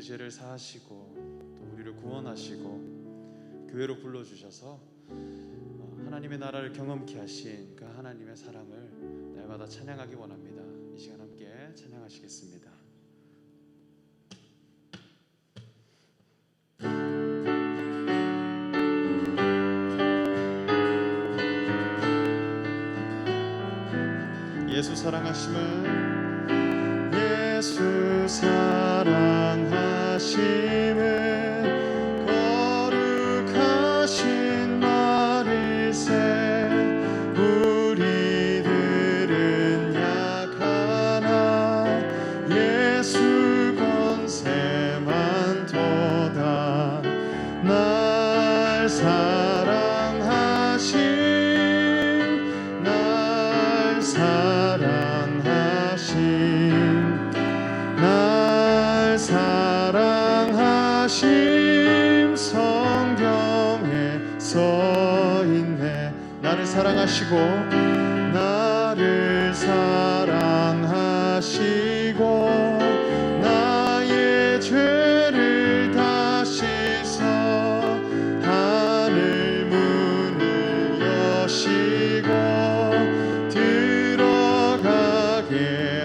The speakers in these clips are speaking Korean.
죄를 사하시고 또 우리를 구원하시고 교회로 불러주셔서 하나님의 나라를 경험케 하신 그 하나님의 사랑을 날마다 찬양하기 원합니다. 이 시간 함께 찬양하시겠습니다. 예수 사랑하심은 예수 사랑하심은 거룩하신 말일세 우리들은 약하나 예수 권세만 도다 날 사랑하신 날 사랑하심 성경에 써있네. 나를 사랑하시고 나를 사랑하시고 나의 죄를 다 씻어 하늘 문을 여시고 들어가게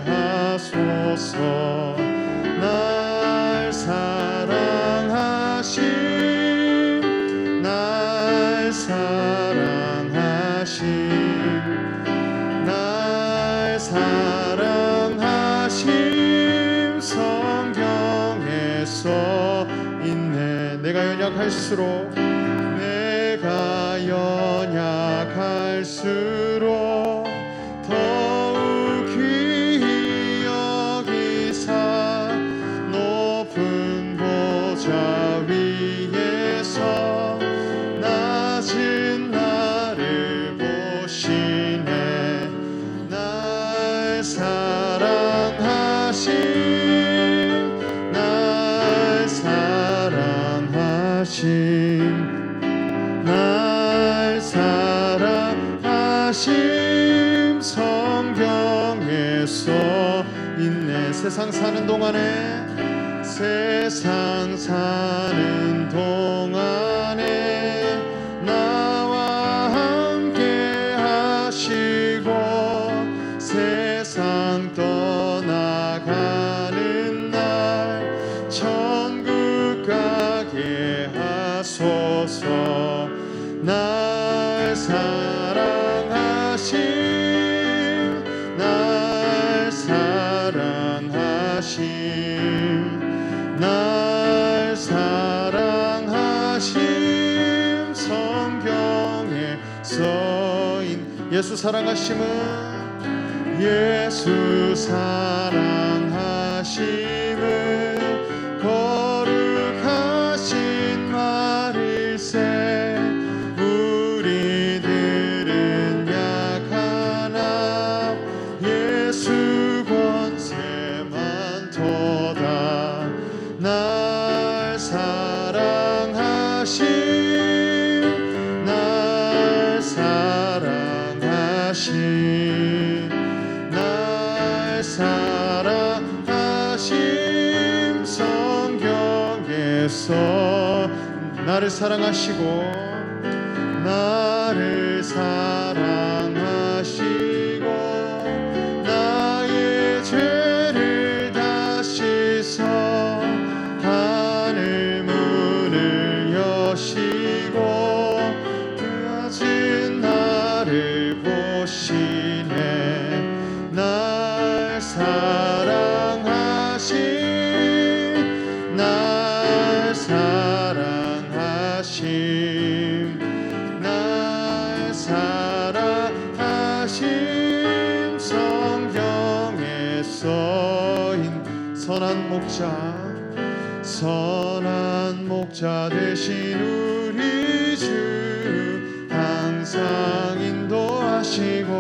하소서. 날 사랑하심 날 사랑하심 성경에 써있네. 내가 연약할수록 더욱 귀히 여기사 높은 보좌 위에서 낮은 나를 보시네. 날 사랑하심 날 사랑하심 성경에 써있네. 세상 사는 동안에 나와 함께 하시고 세상 떠나가는 날 천국 가게 하소서. 날 사랑하심 날 사랑하심 성경에 써인 예수 사랑하심은 예수 사랑하심은 거룩하신 말일세 우리들은 약하나 예수 권세만 도다 날 사랑하심 날 사랑하심 성경에서 나를 사랑하시고 나의 죄를 다 씻어 하늘 문을 여시고 낮은 나를 보시네. 날 사랑하심 날 사랑하심 성경에 써인 선한 목자 되신 우리 주 항상 인도하시고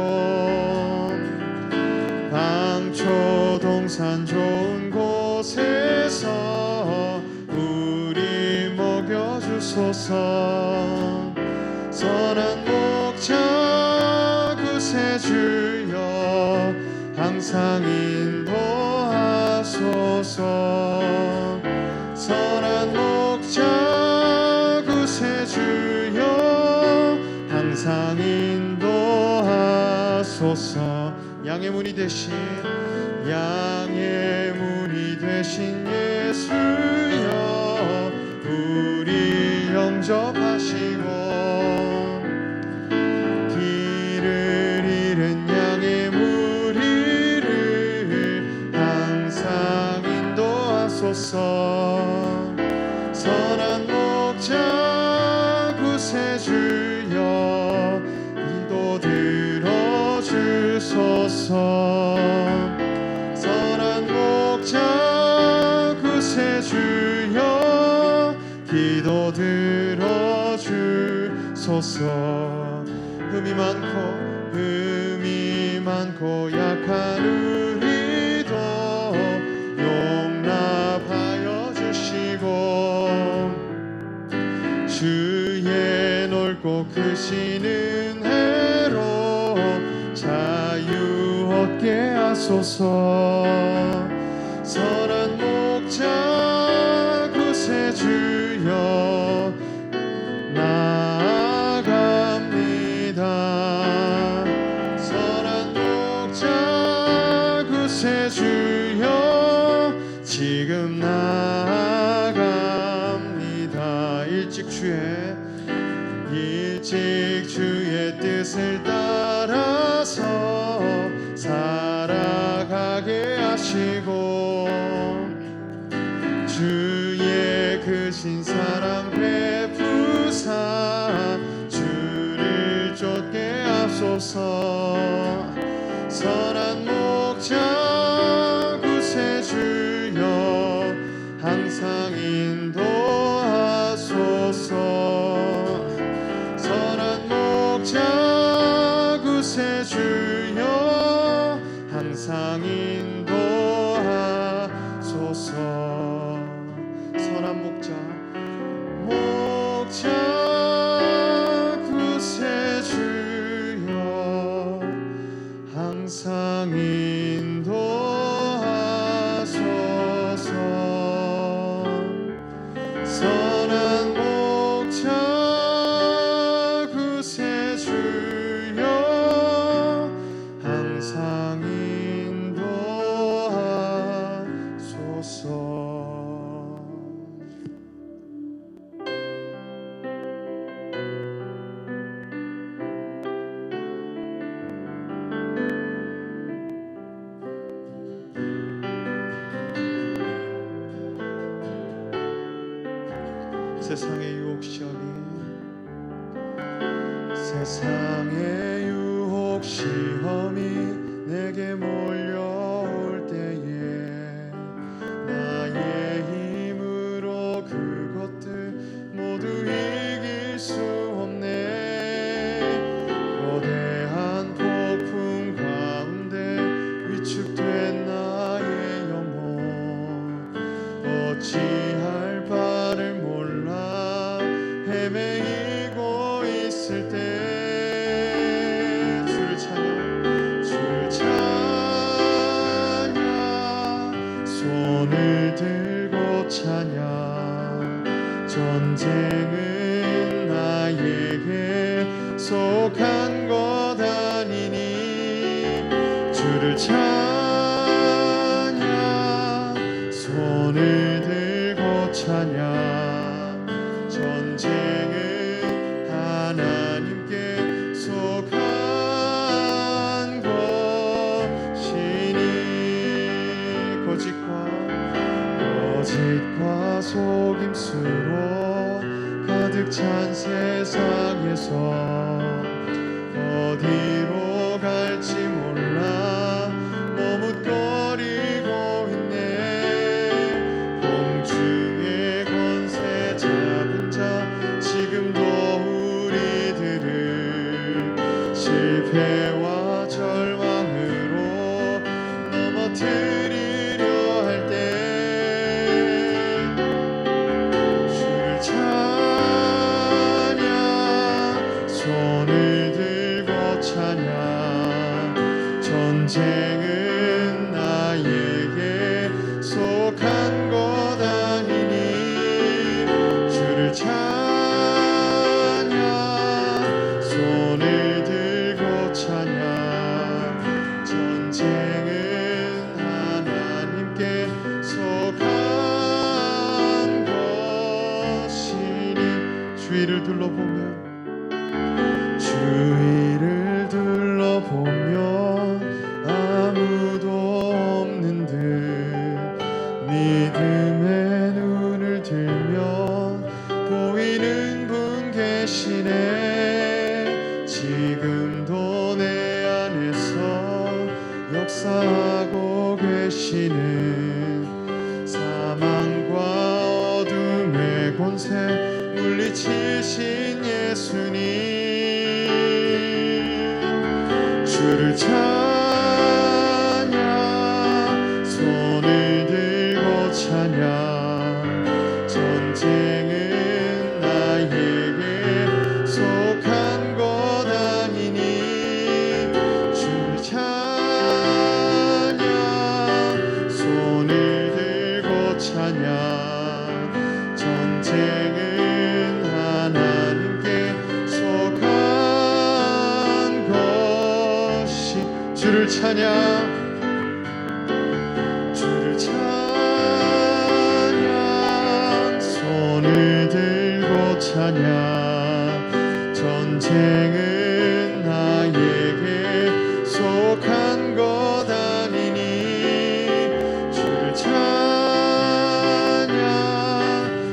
방초 동산 좋은 곳에서 우리 먹여주소서. 선한 목자 구세주여 항상 인도하소서. 선한 목자 구세주여 항상 인도하소서. 양의 문이 되신 예수여 우리 영접하시고 길을 잃은 양의 무리를 항상 인도하소서. 선한 목자 구세주여 이도 들어주소서. 선한 목자 구세주여 기도 들어주소서. 흠이 많고 약한 우리도 용납하여 주시고 주의 넓고 크신 은혜로 자유 얻게 하소서. 선한 목자 구세주여 나아갑니다. 선한 목자 구세주여 지금 나아갑니다. 일찍 주의 뜻을 따라서 살아가게 하시고 주의 크신 사랑 베푸사 주를 쫓게 하소서. 선한 목자 구세주여 항상 인도하소서. 선한 목자 구세주여 항상 인도하소서. 선한 목자 구세주여 항상 인도하소서. 선한 목자 구세주여 항상 인도하소서. 세상의 유혹 시험이 내게 몰려올 때에 나의 힘으로 그것들 모두 이길 수 없네. 거대한 폭풍 가운데 위축된 나의 영혼 어찌할 바를 몰라 헤매이고 있을 때 주를 찬양 손을 들고 찬양. 전쟁은 나에게 속한 것 아니니 주를 찬양 손을 들고 찬양. 전쟁은 하나님께 속한 것이니 거짓과 속임수로 가득 찬 세상에서 어디로 갈지 몰라 머뭇거리고 있네. 공중의 권세 잡은 자 지금도 우리들을 실패와 절망으로 넘어뜨리려 할 때 주를 찬양 손을 주위를 둘러보면 아무도 없는 듯 믿음의 눈을 들면 보이는 분 계시네. 지금도 내 안에서 역사하고 계시는 사망과 어둠의 권세 물리치신 예수님, 주를 찬양, 손을 들고 찬양. 전쟁은 나에게 속한 것 아니니 주를 찬양, 손을 들고 찬양. 전쟁은 하나님께 속한 것이 주를 찬양, 주를 찬양, 손을 들고 찬양. 전쟁은 나에게 속한 것 아니니 주를 찬양,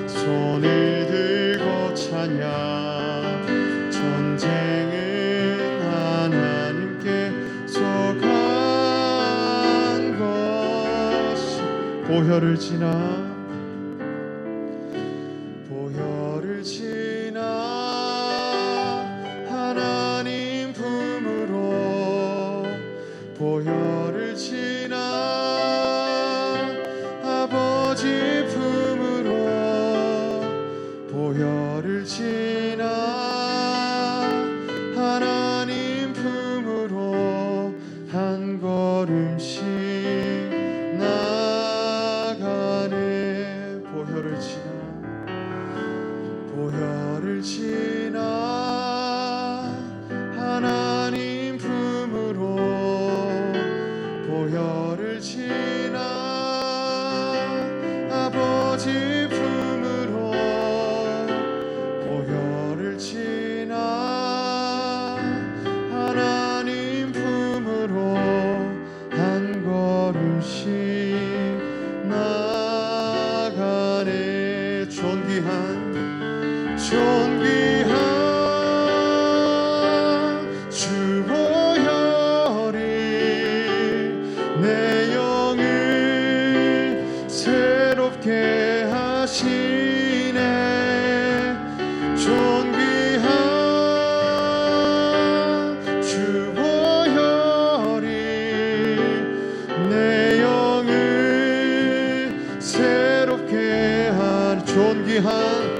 손을 들고 찬양. 전쟁은 하나님께 속한 것이 보혈을 지나 하나님 품으로, 보혈을 지나 아버지 품으로, 보혈을 지나 하나님 품으로 한 걸음씩 나가네. 보혈을 지나, 보혈을 지나 하나님 품으로, 보혈을 지나 아버지 품으로, 보혈을 지나 하나님 품으로 한 걸음씩 나가네. 존귀한 주 보혈이 내 영을 새롭게 하시네. 존귀한 주 보혈이 내 영을 새롭게 하는 존귀한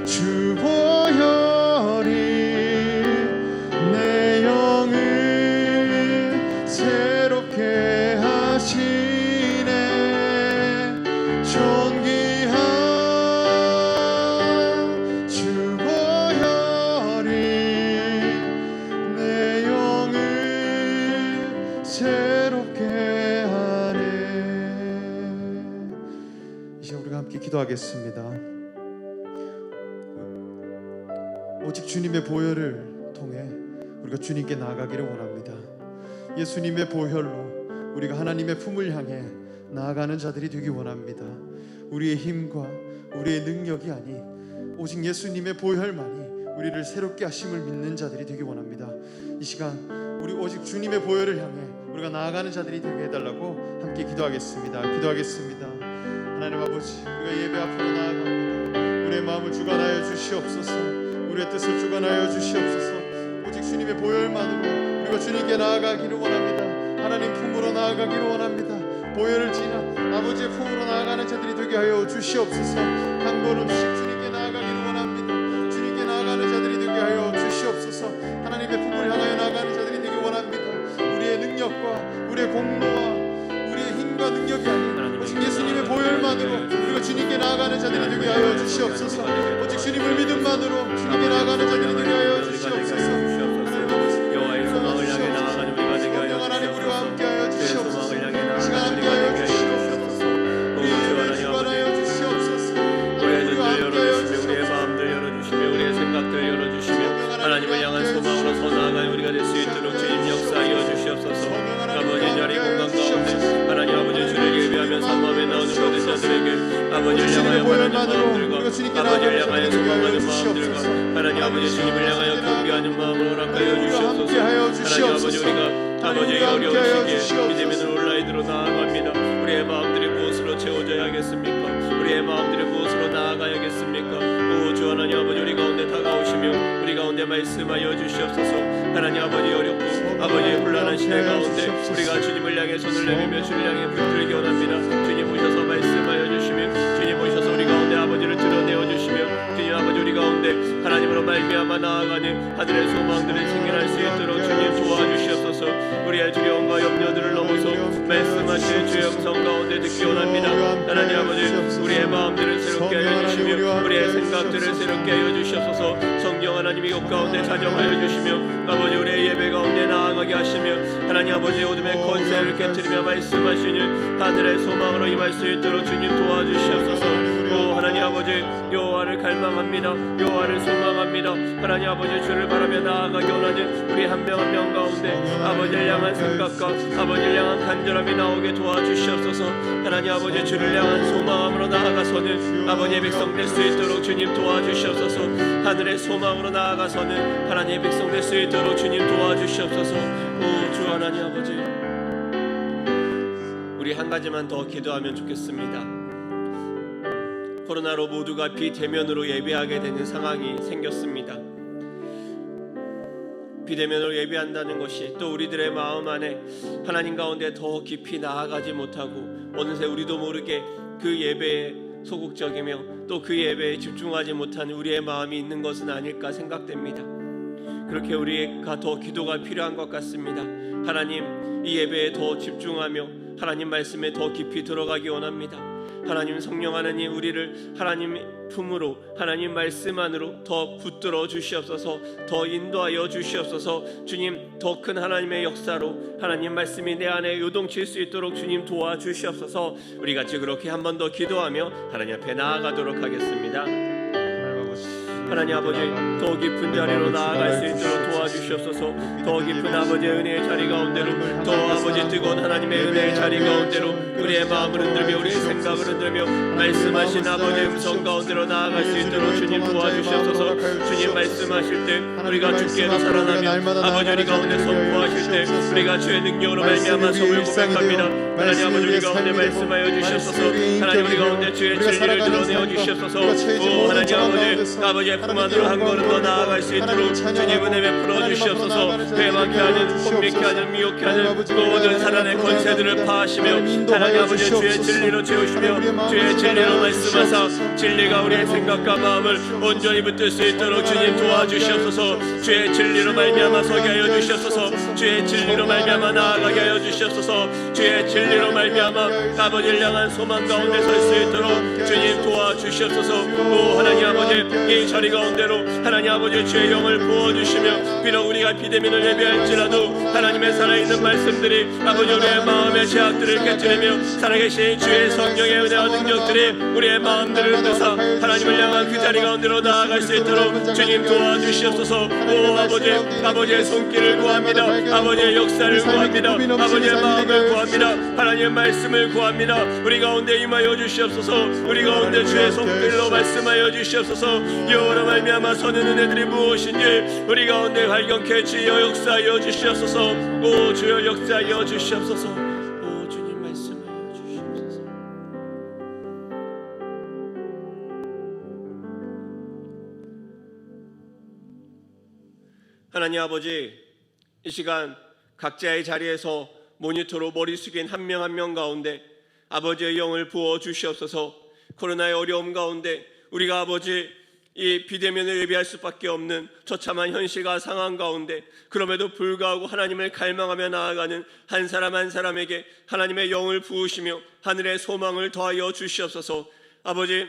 주 보혈이 내 영을 새롭게 하시네. 존귀한 주 보혈이 내 영을 새롭게 하네. 이제 우리가 함께 기도하겠습니다. 오직 주님의 보혈을 통해 우리가 주님께 나아가기를 원합니다. 예수님의 보혈로 우리가 하나님의 품을 향해 나아가는 자들이 되기 원합니다. 우리의 힘과 우리의 능력이 아닌 오직 예수님의 보혈만이 우리를 새롭게 하심을 믿는 자들이 되기 원합니다. 이 시간 우리 오직 주님의 보혈을 향해 우리가 나아가는 자들이 되게 해달라고 함께 기도하겠습니다. 기도하겠습니다. 하나님 아버지, 우리가 예배 앞으로 나아갑니다. 우리의 마음을 주관하여 주시옵소서. 우리의 뜻을 주관하여 주시옵소서. 오직 주님의 보혈만으로 우리가 주님께 나아가기를 원합니다. 하나님 품으로 나아가기를 원합니다. 보혈을 지나 아버지의 품으로 나아가는 자들이 되게 하여 주시옵소서. 한 걸음씩 주님께 나아가기를 원합니다. 주님께 나아가는 자들이 되게 하여 주시옵소서. 하나님의 품을 향하여 나아가는 자들이 되게 원합니다. 우리의 능력과 우리의 공로와 우리의 힘과 능력이 아닌 오직 예수님의 보혈만으로 우리가 주님께 나아가는 자들이 되게 하여 주시옵소서. 오직 주님을 믿음만으로 주님께 나아가는 자들이 되게 하여 주시옵소서. 하나님 아버지, 여호와의 소망을 향해 나아가는 우리가 되게 하여 하나님 우리와 함께 하여 주시옵소서. 주시옵소서. 시간 함께 하여 주시옵소서. 우리 아버지를 주님의 향하여 바라는 보혈만으로 우리가 마음들과 주님께 아버지를 나아가는 향하여 자들을 소망하는 위하여 마음들과 주시옵소서. 하나님 아버지 주님을 향하여 경배하는 마음을 허락하여 우리와 주시옵소서. 함께하여 하나님 아버지 주시옵소서. 우리가 아버지의 우리와 함께하여 어려운 시기에 주시옵소서. 믿음의 온라인으로 나아갑니다. 우리의 마음들이 무엇으로 채워져야겠습니까? 우리의 마음들이 무엇으로 나아가야겠습니까? 오 주 하나님 아버지 우리 가운데 다가오시며 우리 가운데 말씀하여 주시옵소서. 하나님 아버지 어렵고 아버지의 혼란한 시대 가운데 우리가 주님을 향해 손을 내밀며 주를 향해 붙들기 원합니다. 주님 오셔서 말씀하여 주시며 주님 오셔서 우리 가운데 아버지를 드러내어 주시며 주님 아버지 우리 가운데 하나님으로 말미암아 나아가는 하늘의 소망들을 생겨날 수 있도록 주님 도와주시옵소서. 우리의 두려움과 염려들을 넘어서 말씀하신 주의 음성 가운데 듣기 원합니다. 하나님 아버지 우리의 마음들을 새롭게 하여 주시며 우리의 생각들을 새롭게 하여 주시옵소서. 성령 하나님 이곳 가운데 자정하여 주시며 아버지 우리의 예배 가운데 나아가게 하시며 하나님 아버지 어둠의 권세를 깨뜨리며 말씀하시는 하늘의 소망으로 임할 수 있도록 주님 도와주시옵소서. 오 하나님 아버지 여호와를 갈망합니다. 여호와를 소망합니다. 하나님 아버지 주를 바라며 나아가기 원하는 우리 한 명 한 명 가운데 아버지를 향한 생각과 아버지를 향한 간절함이 나오게 도와주시옵소서. 하나님 아버지 주를 향한 소망함으로 나아가서는 아버지의 백성 될 수 있도록 주님 도와주시옵소서. 하늘의 소망으로 나아가서는 하나님의 백성 될 수 있도록 주님 도와주시옵소서. 오 주 하나님 아버지 우리 한 가지만 더 기도하면 좋겠습니다. 코로나로 모두가 비대면으로 예배하게 되는 상황이 생겼습니다. 비대면으로 예배한다는 것이 또 우리들의 마음 안에 하나님 가운데 더 깊이 나아가지 못하고 어느새 우리도 모르게 그 예배에 소극적이며 또 그 예배에 집중하지 못하는 우리의 마음이 있는 것은 아닐까 생각됩니다. 그렇게 우리가 더 기도가 필요한 것 같습니다. 하나님 이 예배에 더 집중하며 하나님 말씀에 더 깊이 들어가기 원합니다. 하나님 성령 하나님 우리를 하나님 품으로 하나님 말씀 안으로 더 붙들어 주시옵소서. 더 인도하여 주시옵소서. 주님 더 큰 하나님의 역사로 하나님 말씀이 내 안에 요동칠 수 있도록 주님 도와주시옵소서. 우리 같이 그렇게 한 번 더 기도하며 하나님 앞에 나아가도록 하겠습니다. 하나님 아버지 더 깊은 자리로 나아갈 수 있도록 도와주시옵소서. 더 깊은 아버지의 은혜의 자리 가운데로 더 아버지 뜨거운 하나님의 은혜의 자리 가운데로 우리의 마음을 흔들며 우리의 생각을 흔들며 말씀하신 아버지의 음성 가운데로 나아갈 수 있도록 주님 도와주시옵소서. 주님 말씀하실 때 우리가 주께로 살아나며 아버지 우리 가운데 선포하실 때 우리가 주의 능력으로 말미암아 성을 고백합니다. 하나님 아버지 우리 가운데 말씀하여 주시옵소서. 하나님 우리 가운데 주의 진리를 드러내어 주시옵소서. 오 하나님 아버지의 품 안으로 한 걸음 더 나아갈 수 있도록 주님 은혜 베풀어 주시옵소서. 배반케 하는 혼미케 하는 미혹케 하는 모든 사단의 권세들을 파하시며 하나님 아버지 주의 진리로 채우시며 주의 진리로 말씀하사 진리가 우리의 생각과 마음을 온전히 붙들 수 있도록 주님 도와주시옵소서. 주의 진리로 말미암아 서게 하여 주시옵소서. 주의 진리로 말미암아 나아가게 하여 주시옵소서. 주의 진리로 말미암아 아버지를 향한 소망 가운데 설 수 있도록 주님 도와주시옵소서. 오 하나님 아버지 이 자리 가운데로 하나님 아버지 주의 영을 부어주시며 비록 우리가 비대면을 예배할지라도 하나님의 살아있는 말씀들이 아버지 우리의 마음의 제약들을 깨뜨리며 살아계신 주의 성령의 은혜와 능력들이 우리의 마음들을 흔드사 하나님을 향한 그 자리 가운데로 나아갈 수 있도록 주님 도와주시옵소서. 오 아버지의 손길을 구합니다. 아버지의 역사를 구합니다. 아버지의 마음을 구합니다. 하나님의 말씀을 구합니다. 우리 가운데 임하여 주시옵소서. 우리 가운데 주의 손길로 말씀하여 주시옵소서. 여호와로 말미암아 서는 은혜들이 무엇인지 우리 가운데 발견케 주여 역사하여 주시옵소서. 오 주여 역사하여 주시옵소서. 오 주님 말씀하여 주시옵소서. 하나님 아버지 이 시간 각자의 자리에서 모니터로 머리 숙인 한 명 한 명 가운데 아버지의 영을 부어 주시옵소서. 코로나의 어려움 가운데 우리가 아버지 이 비대면을 예배할 수밖에 없는 처참한 현실과 상황 가운데 그럼에도 불구하고 하나님을 갈망하며 나아가는 한 사람 한 사람에게 하나님의 영을 부으시며 하늘의 소망을 더하여 주시옵소서. 아버지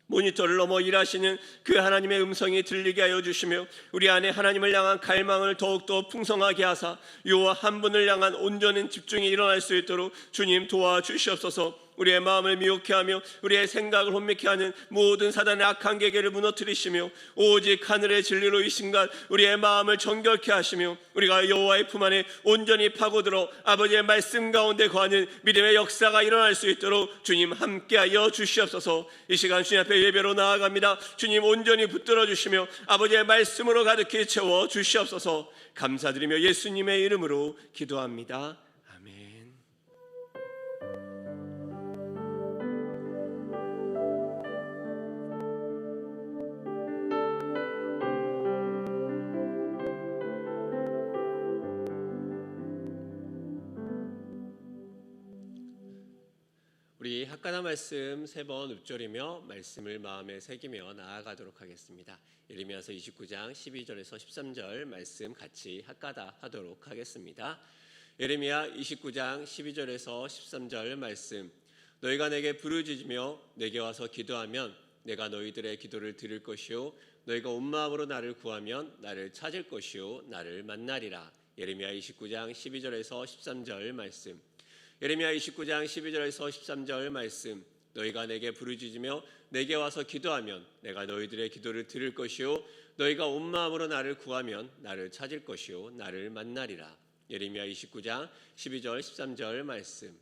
모니터를 넘어 일하시는 그 하나님의 음성이 들리게 하여 주시며 우리 안에 하나님을 향한 갈망을 더욱더 풍성하게 하사 여호와 한 분을 향한 온전한 집중이 일어날 수 있도록 주님 도와주시옵소서. 우리의 마음을 미혹해 하며 우리의 생각을 혼미케 하는 모든 사단의 악한 계계를 무너뜨리시며 오직 하늘의 진리로 이 순간 우리의 마음을 정결케 하시며 우리가 여호와의 품 안에 온전히 파고들어 아버지의 말씀 가운데 거하는 믿음의 역사가 일어날 수 있도록 주님 함께하여 주시옵소서. 이 시간 주님 앞에 예배로 나아갑니다. 주님 온전히 붙들어 주시며 아버지의 말씀으로 가득히 채워 주시옵소서. 감사드리며 예수님의 이름으로 기도합니다. 아멘. 우리 학가나 말씀 3번 읊조리며 말씀을 마음에 새기며 나아가도록 하겠습니다. 예레미야서 29장 12절에서 13절 말씀 같이 학가다 하도록 하겠습니다. 예레미야 29장 12절에서 13절 말씀. 너희가 내게 부르짖으며 내게 와서 기도하면 내가 너희들의 기도를 들을 것이요 너희가 온 마음으로 나를 구하면 나를 찾을 것이요 나를 만나리라. 예레미야 29장 12절에서 13절 말씀. 예레미야 29장 12절에서 13절 말씀. 너희가 내게 부르짖으며 내게 와서 기도하면 내가 너희들의 기도를 들을 것이요 너희가 온 마음으로 나를 구하면 나를 찾을 것이요 나를 만나리라. 예레미야 29장 12절 13절 말씀.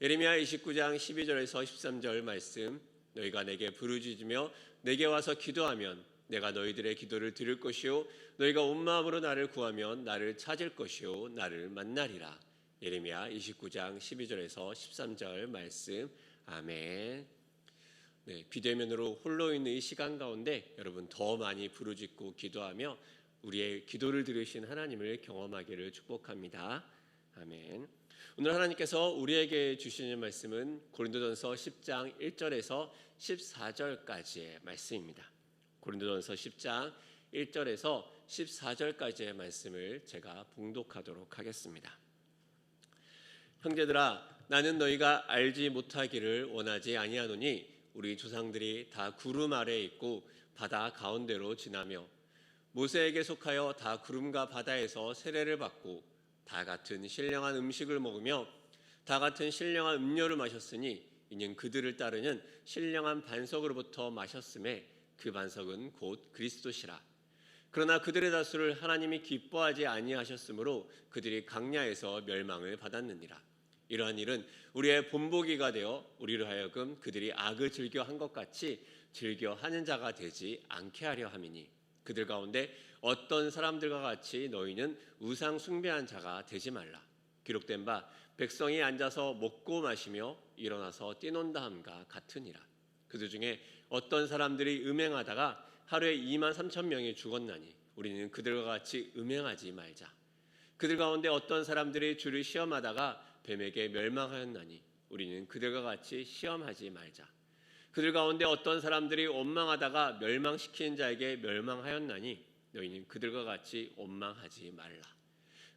예레미야 29장 12절에서 13절 말씀. 너희가 내게 부르짖으며 내게 와서 기도하면 내가 너희들의 기도를 들을 것이요 너희가 온 마음으로 나를 구하면 나를 찾을 것이요 나를 만나리라. 예레미야 29장 12절에서 13절 말씀. 아멘. 네, 비대면으로 홀로 있는 이 시간 가운데 여러분 더 많이 부르짖고 기도하며 우리의 기도를 들으신 하나님을 경험하기를 축복합니다. 아멘. 오늘 하나님께서 우리에게 주시는 말씀은 고린도전서 10장 1절에서 14절까지의 말씀입니다. 고린도전서 10장 1절에서 14절까지의 말씀을 제가 봉독하도록 하겠습니다. 형제들아, 나는 너희가 알지 못하기를 원하지 아니하노니 우리 조상들이 다 구름 아래에 있고 바다 가운데로 지나며 모세에게 속하여 다 구름과 바다에서 세례를 받고 다 같은 신령한 음식을 먹으며 다 같은 신령한 음료를 마셨으니 이는 그들을 따르는 신령한 반석으로부터 마셨음에 그 반석은 곧 그리스도시라. 그러나 그들의 다수를 하나님이 기뻐하지 아니하셨으므로 그들이 강야에서 멸망을 받았느니라. 이러한 일은 우리의 본보기가 되어 우리로 하여금 그들이 악을 즐겨 한 것 같이 즐겨 하는 자가 되지 않게 하려 함이니 그들 가운데 어떤 사람들과 같이 너희는 우상 숭배한 자가 되지 말라. 기록된 바 백성이 앉아서 먹고 마시며 일어나서 뛰논다 함과 같으니라. 그들 중에 어떤 사람들이 음행하다가 하루에 2만 3천 명이 죽었나니 우리는 그들과 같이 음행하지 말자. 그들 가운데 어떤 사람들이 주를 시험하다가 뱀에게 멸망하였나니 우리는 그들과 같이 시험하지 말자. 그들 가운데 어떤 사람들이 원망하다가 멸망시키는 자에게 멸망하였나니 너희는 그들과 같이 원망하지 말라.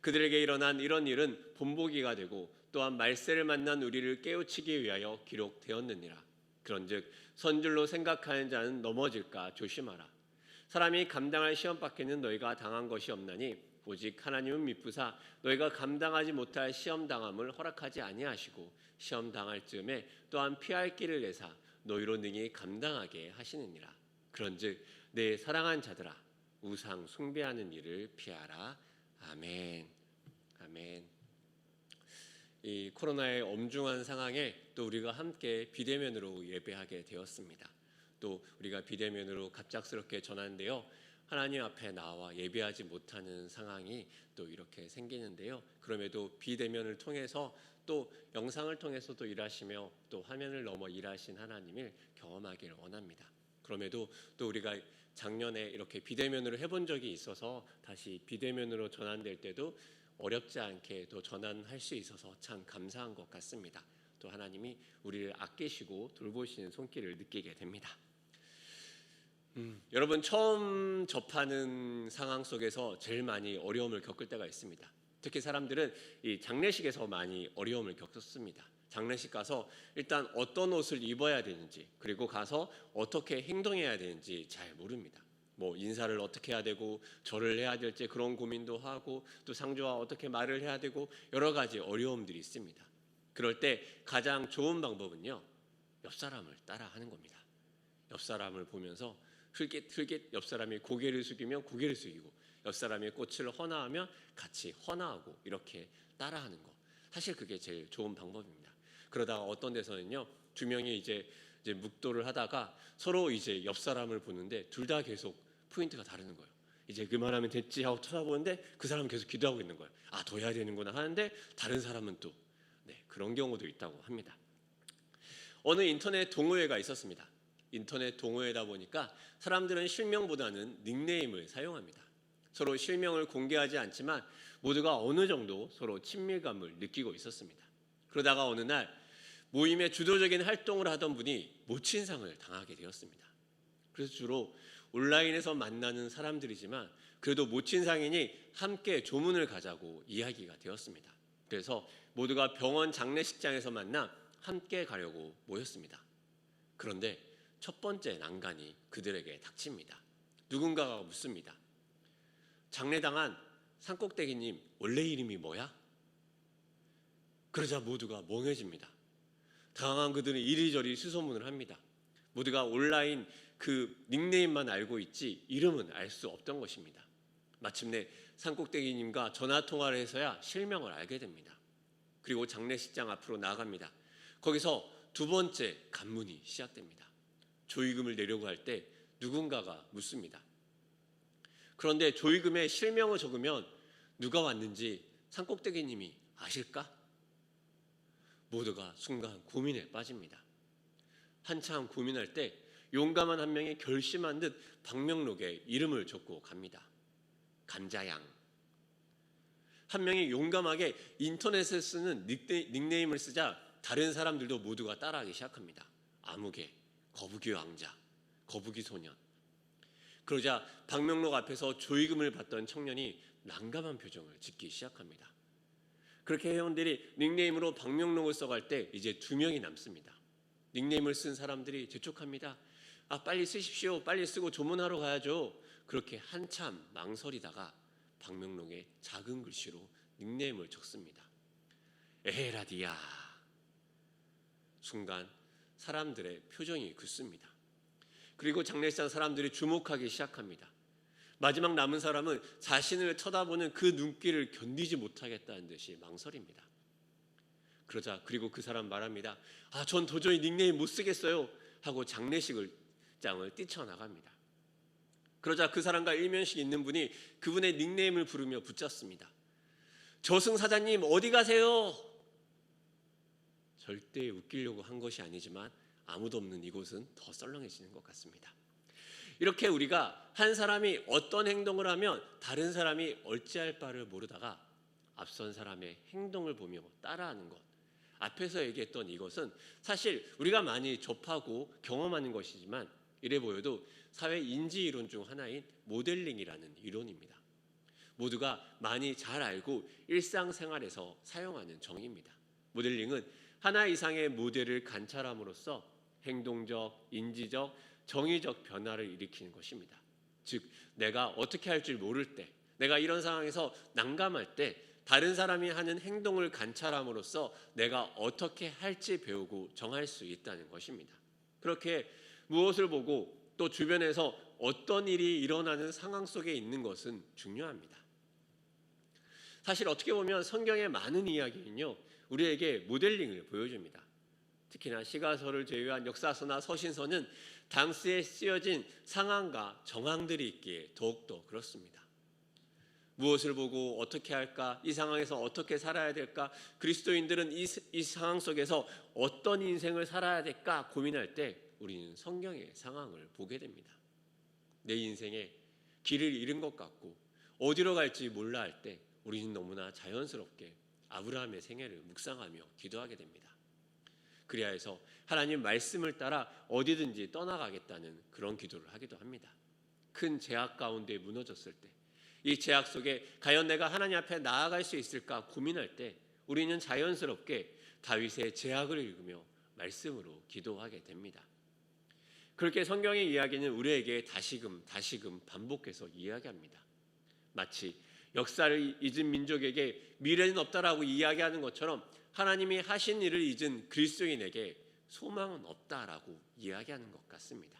그들에게 일어난 이런 일은 본보기가 되고 또한 말세를 만난 우리를 깨우치기 위하여 기록되었느니라. 그런즉 선줄로 생각하는 자는 넘어질까 조심하라. 사람이 감당할 시험 밖에는 너희가 당한 것이 없나니 오직 하나님은 미쁘사 너희가 감당하지 못할 시험 당함을 허락하지 아니하시고 시험 당할 즈음에 또한 피할 길을 내사 너희로 능히 감당하게 하시느니라. 그런즉 내 사랑한 자들아 우상 숭배하는 일을 피하라. 아멘. 아멘. 이 코로나의 엄중한 상황에 또 우리가 함께 비대면으로 예배하게 되었습니다. 또 우리가 비대면으로 갑작스럽게 전환되어 하나님 앞에 나와 예배하지 못하는 상황이 또 이렇게 생기는데요. 그럼에도 비대면을 통해서 또 영상을 통해서도 일하시며 또 화면을 넘어 일하신 하나님을 경험하기를 원합니다. 그럼에도 또 우리가 작년에 이렇게 비대면으로 해본 적이 있어서 다시 비대면으로 전환될 때도 어렵지 않게 또 전환할 수 있어서 참 감사한 것 같습니다. 또 하나님이 우리를 아끼시고 돌보시는 손길을 느끼게 됩니다. 여러분 처음 접하는 상황 속에서 제일 많이 어려움을 겪을 때가 있습니다. 특히 사람들은 이 장례식에서 많이 어려움을 겪었습니다. 장례식 가서 일단 어떤 옷을 입어야 되는지 그리고 가서 어떻게 행동해야 되는지 잘 모릅니다. 뭐 인사를 어떻게 해야 되고 절을 해야 될지 그런 고민도 하고 또 상주와 어떻게 말을 해야 되고 여러 가지 어려움들이 있습니다. 그럴 때 가장 좋은 방법은요, 옆 사람을 따라하는 겁니다. 옆 사람을 보면서 흘깃흘깃 옆 사람이 고개를 숙이면 고개를 숙이고, 옆 사람이 꽃을 헌화하면 같이 헌화하고, 이렇게 따라하는 거. 사실 그게 제일 좋은 방법입니다. 그러다가 어떤 데서는요, 두 명이 이제 묵도를 하다가 서로 이제 옆 사람을 보는데 둘 다 계속 포인트가 다르는 거예요. 이제 그만하면 됐지 하고 쳐다보는데 그 사람은 계속 기도하고 있는 거예요. 아, 더 해야 되는구나 하는데 다른 사람은 또 그런 경우도 있다고 합니다. 어느 인터넷 동호회가 있었습니다. 인터넷 동호회다 보니까 사람들은 실명보다는 닉네임을 사용합니다. 서로 실명을 공개하지 않지만 모두가 어느 정도 서로 친밀감을 느끼고 있었습니다. 그러다가 어느 날 모임의 주도적인 활동을 하던 분이 모친상을 당하게 되었습니다. 그래서 주로 온라인에서 만나는 사람들이지만 그래도 모친상이니 함께 조문을 가자고 이야기가 되었습니다. 그래서 모두가 병원 장례식장에서 만나 함께 가려고 모였습니다. 그런데 첫 번째 난간이 그들에게 닥칩니다. 누군가가 묻습니다. 장례당한 산꼭대기님 원래 이름이 뭐야? 그러자 모두가 멍해집니다. 당황한 그들은 이리저리 수소문을 합니다. 모두가 온라인 그 닉네임만 알고 있지 이름은 알 수 없던 것입니다. 마침내 산꼭대기님과 전화통화를 해서야 실명을 알게 됩니다. 그리고 장례식장 앞으로 나아갑니다. 거기서 두 번째 간문이 시작됩니다. 조의금을 내려고 할 때 누군가가 묻습니다. 그런데 조의금에 실명을 적으면 누가 왔는지 산꼭대기님이 아실까? 모두가 순간 고민에 빠집니다. 한참 고민할 때 용감한 한 명이 결심한 듯 방명록에 이름을 적고 갑니다. 간자양. 한 명이 용감하게 인터넷에 쓰는 닉네임을 쓰자 다른 사람들도 모두가 따라하기 시작합니다. 아무개, 거북이 왕자, 거북이 소년. 그러자 방명록 앞에서 조의금을 받던 청년이 난감한 표정을 짓기 시작합니다. 그렇게 회원들이 닉네임으로 방명록을 써갈 때 이제 두 명이 남습니다. 닉네임을 쓴 사람들이 재촉합니다. 아, 빨리 쓰십시오. 빨리 쓰고 조문하러 가야죠. 그렇게 한참 망설이다가 방명록에 작은 글씨로 닉네임을 적습니다. 에헤라디야. 순간 사람들의 표정이 굳습니다. 그리고 장례식장 사람들이 주목하기 시작합니다. 마지막 남은 사람은 자신을 쳐다보는 그 눈길을 견디지 못하겠다는 듯이 망설입니다. 그러자 그리고 그 사람 말합니다. 아, 전 도저히 닉네임 못 쓰겠어요 하고 장례식장을 뛰쳐나갑니다. 그러자 그 사람과 일면식 있는 분이 그분의 닉네임을 부르며 붙잡습니다. 저승사자님 어디 가세요? 절대 웃기려고 한 것이 아니지만 아무도 없는 이곳은 더 썰렁해지는 것 같습니다. 이렇게 우리가 한 사람이 어떤 행동을 하면 다른 사람이 어찌할 바를 모르다가 앞선 사람의 행동을 보며 따라하는 것, 앞에서 얘기했던 이것은 사실 우리가 많이 접하고 경험하는 것이지만 이래 보여도 사회 인지 이론 중 하나인 모델링이라는 이론입니다. 모두가 많이 잘 알고 일상생활에서 사용하는 정의입니다. 모델링은 하나 이상의 모델을 관찰함으로써 행동적, 인지적, 정의적 변화를 일으키는 것입니다. 즉, 내가 어떻게 할 줄 모를 때, 내가 이런 상황에서 난감할 때 다른 사람이 하는 행동을 관찰함으로써 내가 어떻게 할지 배우고 정할 수 있다는 것입니다. 그렇게 무엇을 보고 또 주변에서 어떤 일이 일어나는 상황 속에 있는 것은 중요합니다. 사실 어떻게 보면 성경의 많은 이야기는요, 우리에게 모델링을 보여줍니다. 특히나 시가서를 제외한 역사서나 서신서는 당시에 쓰여진 상황과 정황들이 있기에 더욱더 그렇습니다. 무엇을 보고 어떻게 할까? 이 상황에서 어떻게 살아야 될까? 그리스도인들은 이 상황 속에서 어떤 인생을 살아야 될까 고민할 때 우리는 성경의 상황을 보게 됩니다. 내 인생에 길을 잃은 것 같고 어디로 갈지 몰라 할 때 우리는 너무나 자연스럽게 아브라함의 생애를 묵상하며 기도하게 됩니다. 그리하여서 하나님 말씀을 따라 어디든지 떠나가겠다는 그런 기도를 하기도 합니다. 큰 제약 가운데 무너졌을 때, 이 제약 속에 과연 내가 하나님 앞에 나아갈 수 있을까 고민할 때 우리는 자연스럽게 다윗의 제약을 읽으며 말씀으로 기도하게 됩니다. 그렇게 성경의 이야기는 우리에게 다시금 반복해서 이야기합니다. 마치 역사를 잊은 민족에게 미래는 없다라고 이야기하는 것처럼 하나님이 하신 일을 잊은 그리스도인에게 소망은 없다라고 이야기하는 것 같습니다.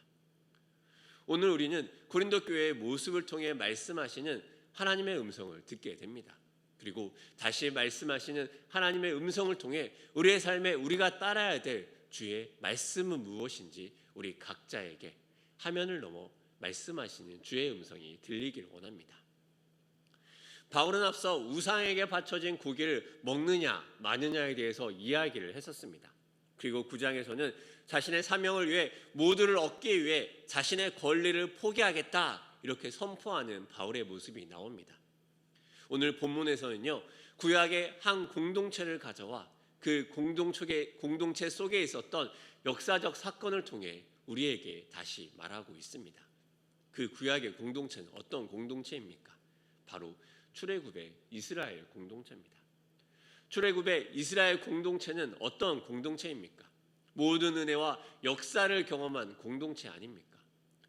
오늘 우리는 고린도 교회의 모습을 통해 말씀하시는 하나님의 음성을 듣게 됩니다. 그리고 다시 말씀하시는 하나님의 음성을 통해 우리의 삶에 우리가 따라야 될 주의 말씀은 무엇인지 우리 각자에게 화면을 넘어 말씀하시는 주의 음성이 들리기를 원합니다. 바울은 앞서 우상에게 바쳐진 고기를 먹느냐 마느냐에 대해서 이야기를 했었습니다. 그리고 9장에서는 자신의 사명을 위해 모두를 얻기 위해 자신의 권리를 포기하겠다 이렇게 선포하는 바울의 모습이 나옵니다. 오늘 본문에서는요, 구약의 한 공동체를 가져와 그 공동체 속에 있었던 역사적 사건을 통해 우리에게 다시 말하고 있습니다. 그 구약의 공동체는 어떤 공동체입니까? 바로 출애굽의 이스라엘 공동체입니다. 출애굽의 이스라엘 공동체는 어떤 공동체입니까? 모든 은혜와 역사를 경험한 공동체 아닙니까?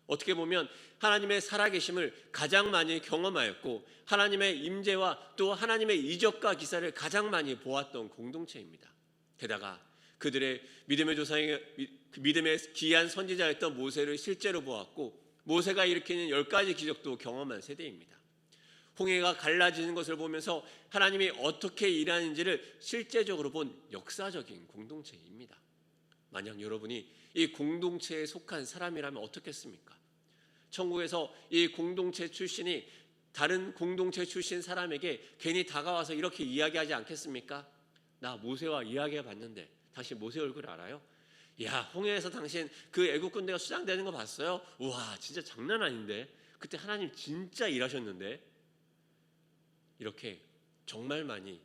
어떻게 보면 하나님의 살아계심을 가장 많이 경험하였고 하나님의 임재와 또 하나님의 이적과 기사를 가장 많이 보았던 공동체입니다. 게다가 그들의 믿음의 귀한 선지자였던 모세를 실제로 보았고 모세가 일으키는 10가지 기적도 경험한 세대입니다. 홍해가 갈라지는 것을 보면서 하나님이 어떻게 일하는지를 실제적으로 본 역사적인 공동체입니다. 만약 여러분이 이 공동체에 속한 사람이라면 어떻겠습니까? 천국에서 이 공동체 출신이 다른 공동체 출신 사람에게 괜히 다가와서 이렇게 이야기하지 않겠습니까? 나 모세와 이야기해 봤는데 당신 모세 얼굴 알아요? 야, 홍해에서 당신 그 애국 군대가 수장되는 거 봤어요? 우와, 진짜 장난 아닌데 그때 하나님 진짜 일하셨는데 이렇게 정말 많이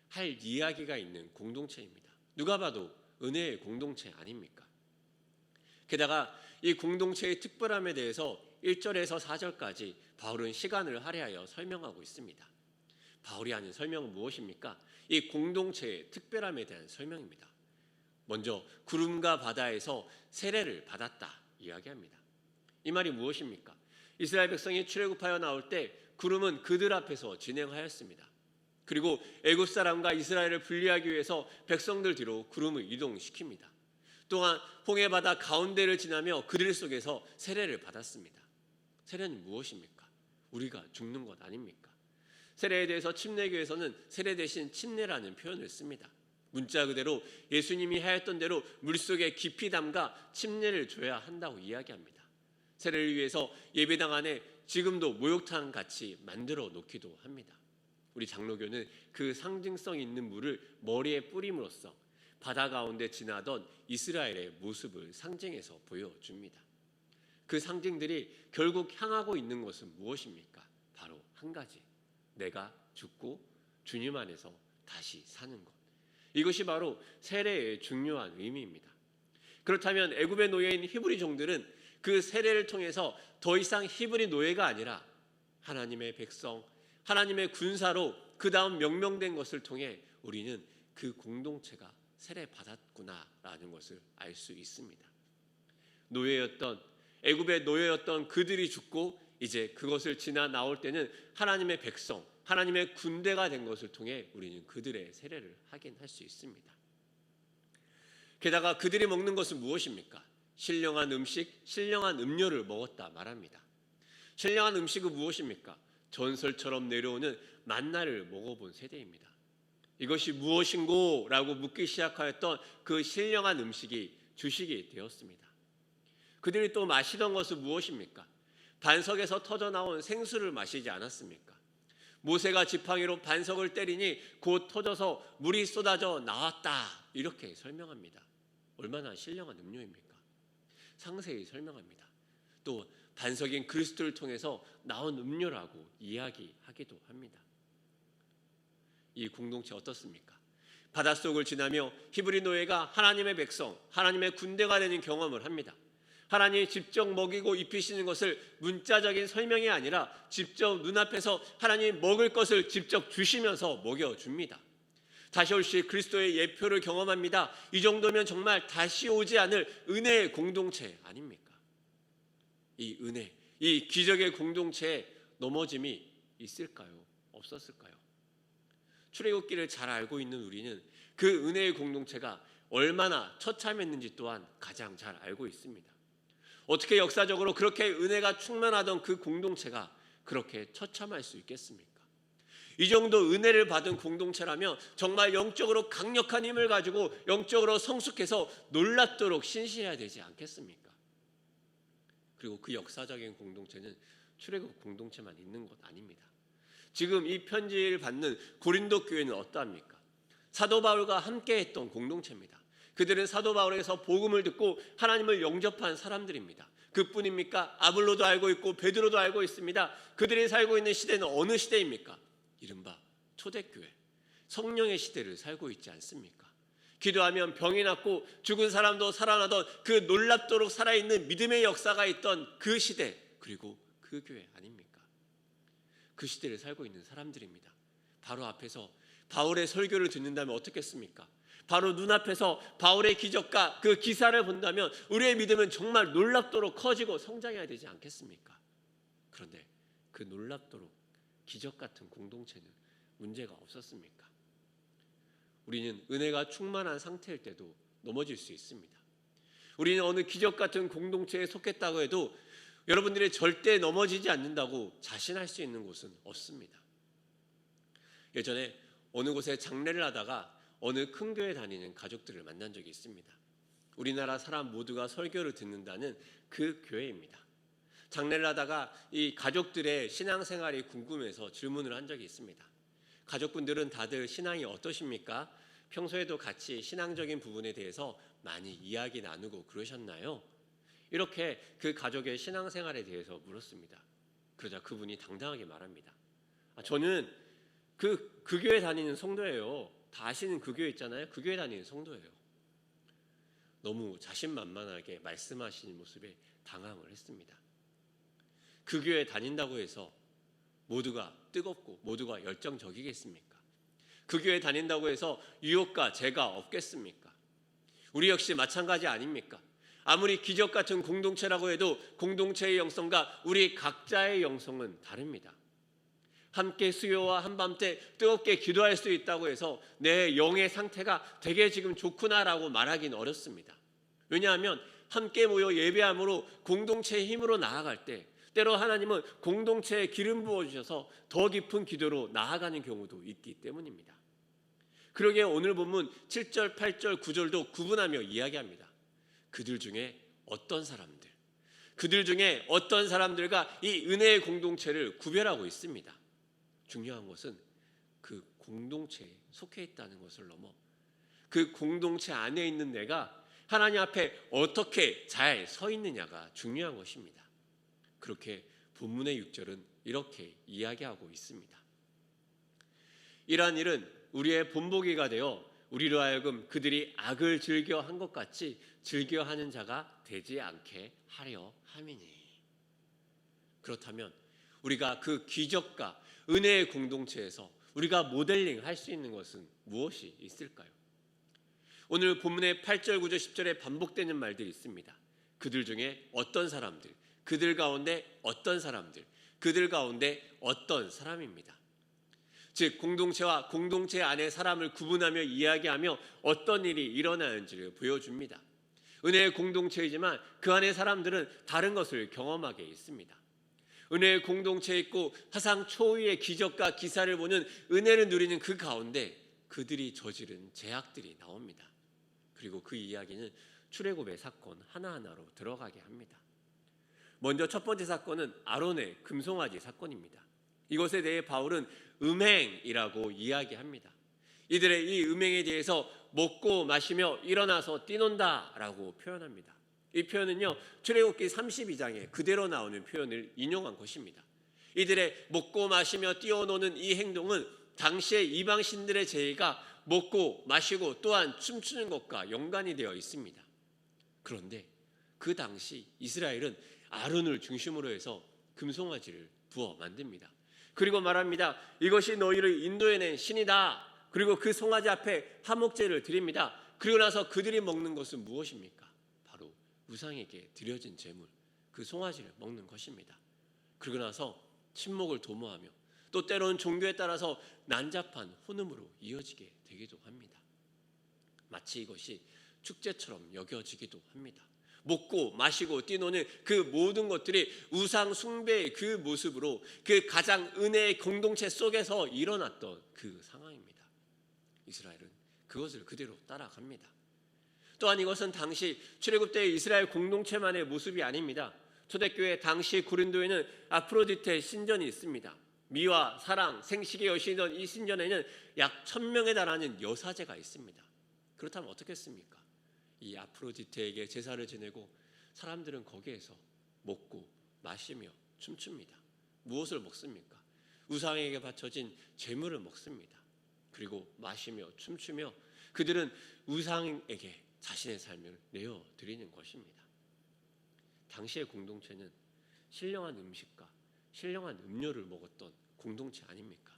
할 이야기가 있는 공동체입니다. 누가 봐도 은혜의 공동체 아닙니까? 게다가 이 공동체의 특별함에 대해서 1절에서 4절까지 바울은 시간을 할애하여 설명하고 있습니다. 바울이 하는 설명은 무엇입니까? 이 공동체의 특별함에 대한 설명입니다. 먼저 구름과 바다에서 세례를 받았다 이야기합니다. 이 말이 무엇입니까? 이스라엘 백성이 출애굽하여 나올 때 구름은 그들 앞에서 진행하였습니다. 그리고 애굽 사람과 이스라엘을 분리하기 위해서 백성들 뒤로 구름을 이동시킵니다. 또한 홍해 바다 가운데를 지나며 그들 속에서 세례를 받았습니다. 세례는 무엇입니까? 우리가 죽는 것 아닙니까? 세례에 대해서 침례교에서는 세례 대신 침례라는 표현을 씁니다. 문자 그대로 예수님이 하였던 대로 물속에 깊이 담가 침례를 줘야 한다고 이야기합니다. 세례를 위해서 예배당 안에 지금도 목욕탕 같이 만들어 놓기도 합니다. 우리 장로교는 그 상징성 있는 물을 머리에 뿌림으로써 바다 가운데 지나던 이스라엘의 모습을 상징해서 보여줍니다. 그 상징들이 결국 향하고 있는 것은 무엇입니까? 바로 한 가지, 내가 죽고 주님 안에서 다시 사는 것. 이것이 바로 세례의 중요한 의미입니다. 그렇다면 애굽의 노예인 히브리 종들은 그 세례를 통해서 더 이상 히브리 노예가 아니라 하나님의 백성, 하나님의 군사로 그 다음 명명된 것을 통해 우리는 그 공동체가 세례받았구나라는 것을 알 수 있습니다. 애굽의 노예였던 그들이 죽고 이제 그것을 지나 나올 때는 하나님의 백성, 하나님의 군대가 된 것을 통해 우리는 그들의 세례를 하긴 할 수 있습니다. 게다가 그들이 먹는 것은 무엇입니까? 신령한 음식, 신령한 음료를 먹었다 말합니다. 신령한 음식은 무엇입니까? 전설처럼 내려오는 만나를 먹어본 세대입니다. 이것이 무엇인고? 라고 묻기 시작하였던 그 신령한 음식이 주식이 되었습니다. 그들이 또 마시던 것은 무엇입니까? 반석에서 터져나온 생수를 마시지 않았습니까? 모세가 지팡이로 반석을 때리니 곧 터져서 물이 쏟아져 나왔다 이렇게 설명합니다. 얼마나 신령한 음료입니까? 상세히 설명합니다. 또 반석인 그리스도를 통해서 나온 음료라고 이야기하기도 합니다. 이 공동체 어떻습니까? 바닷속을 지나며 히브리 노예가 하나님의 백성, 하나님의 군대가 되는 경험을 합니다. 하나님이 직접 먹이고 입히시는 것을 문자적인 설명이 아니라 직접 눈앞에서 하나님이 먹을 것을 직접 주시면서 먹여줍니다. 다시 오실 그리스도의 예표를 경험합니다. 이 정도면 정말 다시 오지 않을 은혜의 공동체 아닙니까? 이 은혜, 이 기적의 공동체에 넘어짐이 있을까요? 없었을까요? 출애굽기를 잘 알고 있는 우리는 그 은혜의 공동체가 얼마나 처참했는지 또한 가장 잘 알고 있습니다. 어떻게 역사적으로 그렇게 은혜가 충만하던 그 공동체가 그렇게 처참할 수 있겠습니까? 이 정도 은혜를 받은 공동체라면 정말 영적으로 강력한 힘을 가지고 영적으로 성숙해서 놀랍도록 신실해야 되지 않겠습니까? 그리고 그 역사적인 공동체는 출애굽 공동체만 있는 것 아닙니다. 지금 이 편지를 받는 고린도 교회는 어떠합니까? 사도 바울과 함께했던 공동체입니다. 그들은 사도 바울에서 복음을 듣고 하나님을 영접한 사람들입니다. 그뿐입니까? 아볼로도 알고 있고 베드로도 알고 있습니다. 그들이 살고 있는 시대는 어느 시대입니까? 이른바 초대교회, 성령의 시대를 살고 있지 않습니까? 기도하면 병이 낫고 죽은 사람도 살아나던 그 놀랍도록 살아있는 믿음의 역사가 있던 그 시대, 그리고 그 교회 아닙니까? 그 시대를 살고 있는 사람들입니다. 바로 앞에서 바울의 설교를 듣는다면 어떻겠습니까? 바로 눈앞에서 바울의 기적과 그 기사를 본다면 우리의 믿음은 정말 놀랍도록 커지고 성장해야 되지 않겠습니까? 그런데 그 놀랍도록 기적 같은 공동체는 문제가 없었습니까? 우리는 은혜가 충만한 상태일 때도 넘어질 수 있습니다. 우리는 어느 기적 같은 공동체에 속했다고 해도 여러분들이 절대 넘어지지 않는다고 자신할 수 있는 곳은 없습니다. 예전에 어느 곳에 장례를 하다가 어느 큰 교회 다니는 가족들을 만난 적이 있습니다. 우리나라 사람 모두가 설교를 듣는다는 그 교회입니다. 장례를 하다가 이 가족들의 신앙생활이 궁금해서 질문을 한 적이 있습니다. 가족분들은 다들 신앙이 어떠십니까? 평소에도 같이 신앙적인 부분에 대해서 많이 이야기 나누고 그러셨나요? 이렇게 그 가족의 신앙생활에 대해서 물었습니다. 그러자 그분이 당당하게 말합니다. 저는 그 교회 다니는 성도예요. 다 아시는 그 교회 있잖아요. 그 교회 다니는 성도예요. 너무 자신만만하게 말씀하시는 모습에 당황을 했습니다. 그 교회 다닌다고 해서 모두가 뜨겁고 모두가 열정적이겠습니까? 그 교회 다닌다고 해서 유혹과 죄가 없겠습니까? 우리 역시 마찬가지 아닙니까? 아무리 기적 같은 공동체라고 해도 공동체의 영성과 우리 각자의 영성은 다릅니다. 함께 수요와 한밤때 뜨겁게 기도할 수 있다고 해서 내 영의 상태가 되게 지금 좋구나라고 말하기는 어렵습니다. 왜냐하면 함께 모여 예배함으로 공동체의 힘으로 나아갈 때 때로 하나님은 공동체에 기름 부어주셔서 더 깊은 기도로 나아가는 경우도 있기 때문입니다. 그러기에 오늘 본문 7절, 8절, 9절도 구분하며 이야기합니다. 그들 중에 어떤 사람들, 그들 중에 어떤 사람들과 이 은혜의 공동체를 구별하고 있습니다. 중요한 것은 그 공동체에 속해 있다는 것을 넘어 그 공동체 안에 있는 내가 하나님 앞에 어떻게 잘 서 있느냐가 중요한 것입니다. 그렇게 본문의 6절은 이렇게 이야기하고 있습니다. 이러한 일은 우리의 본보기가 되어 우리로 하여금 그들이 악을 즐겨한 것 같이 즐겨하는 자가 되지 않게 하려 함이니. 그렇다면 우리가 그 기적과 은혜의 공동체에서 우리가 모델링 할 수 있는 것은 무엇이 있을까요? 오늘 본문의 8절, 9절, 10절에 반복되는 말들이 있습니다. 그들 중에 어떤 사람들, 그들 가운데 어떤 사람들, 그들 가운데 어떤 사람입니다. 즉 공동체와 공동체 안의 사람을 구분하며 이야기하며 어떤 일이 일어나는지를 보여줍니다. 은혜의 공동체이지만 그 안의 사람들은 다른 것을 경험하게 있습니다. 은혜의 공동체에 있고 사상 초유의 기적과 기사를 보는 은혜를 누리는 그 가운데 그들이 저지른 죄악들이 나옵니다. 그리고 그 이야기는 출애굽의 사건 하나하나로 들어가게 합니다. 먼저 첫 번째 사건은 아론의 금송아지 사건입니다. 이것에 대해 바울은 음행이라고 이야기합니다. 이들의 이 음행에 대해서 먹고 마시며 일어나서 뛰논다라고 표현합니다. 이 표현은요 출애굽기 32장에 그대로 나오는 표현을 인용한 것입니다. 이들의 먹고 마시며 뛰어노는 이 행동은 당시의 이방신들의 제의가 먹고 마시고 또한 춤추는 것과 연관이 되어 있습니다. 그런데 그 당시 이스라엘은 아론을 중심으로 해서 금송아지를 부어 만듭니다. 그리고 말합니다. 이것이 너희를 인도해낸 신이다. 그리고 그 송아지 앞에 화목제를 드립니다. 그리고 나서 그들이 먹는 것은 무엇입니까? 바로 우상에게 드려진 제물, 그 송아지를 먹는 것입니다. 그리고 나서 침묵을 도모하며 또 때로는 종교에 따라서 난잡한 혼음으로 이어지게 되기도 합니다. 마치 이것이 축제처럼 여겨지기도 합니다. 먹고 마시고 뛰노는 그 모든 것들이 우상 숭배의 그 모습으로 그 가장 은혜의 공동체 속에서 일어났던 그 상황입니다. 이스라엘은 그것을 그대로 따라갑니다. 또한 이것은 당시 출애굽 때의 이스라엘 공동체만의 모습이 아닙니다. 초대교회 당시 고린도에는 아프로디테 신전이 있습니다. 미와 사랑, 생식의 여신이던 이 신전에는 약 1000명에 달하는 여사제가 있습니다. 그렇다면 어떻겠습니까? 이 아프로디테에게 제사를 지내고 사람들은 거기에서 먹고 마시며 춤춥니다. 무엇을 먹습니까? 우상에게 바쳐진 제물을 먹습니다. 그리고 마시며 춤추며 그들은 우상에게 자신의 삶을 내어드리는 것입니다. 당시의 공동체는 신령한 음식과 신령한 음료를 먹었던 공동체 아닙니까?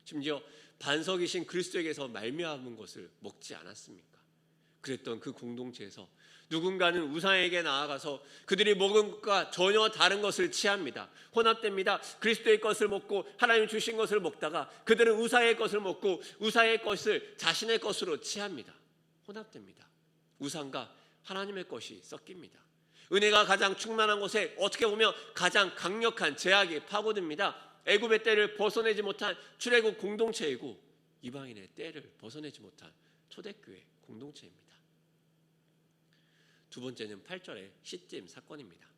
심지어 반석이신 그리스도에게서 말미암은 것을 먹지 않았습니까? 그랬던 그 공동체에서 누군가는 우상에게 나아가서 그들이 먹은 것과 전혀 다른 것을 취합니다. 혼합됩니다. 그리스도의 것을 먹고 하나님 주신 것을 먹다가 그들은 우상의 것을 먹고 우상의 것을 자신의 것으로 취합니다. 혼합됩니다. 우상과 하나님의 것이 섞입니다. 은혜가 가장 충만한 곳에 어떻게 보면 가장 강력한 제약이 파고듭니다. 애굽의 때를 벗어내지 못한 출애굽 공동체이고 이방인의 때를 벗어내지 못한 초대교회 공동체입니다. 두 번째는 8절의 시딤 사건입니다.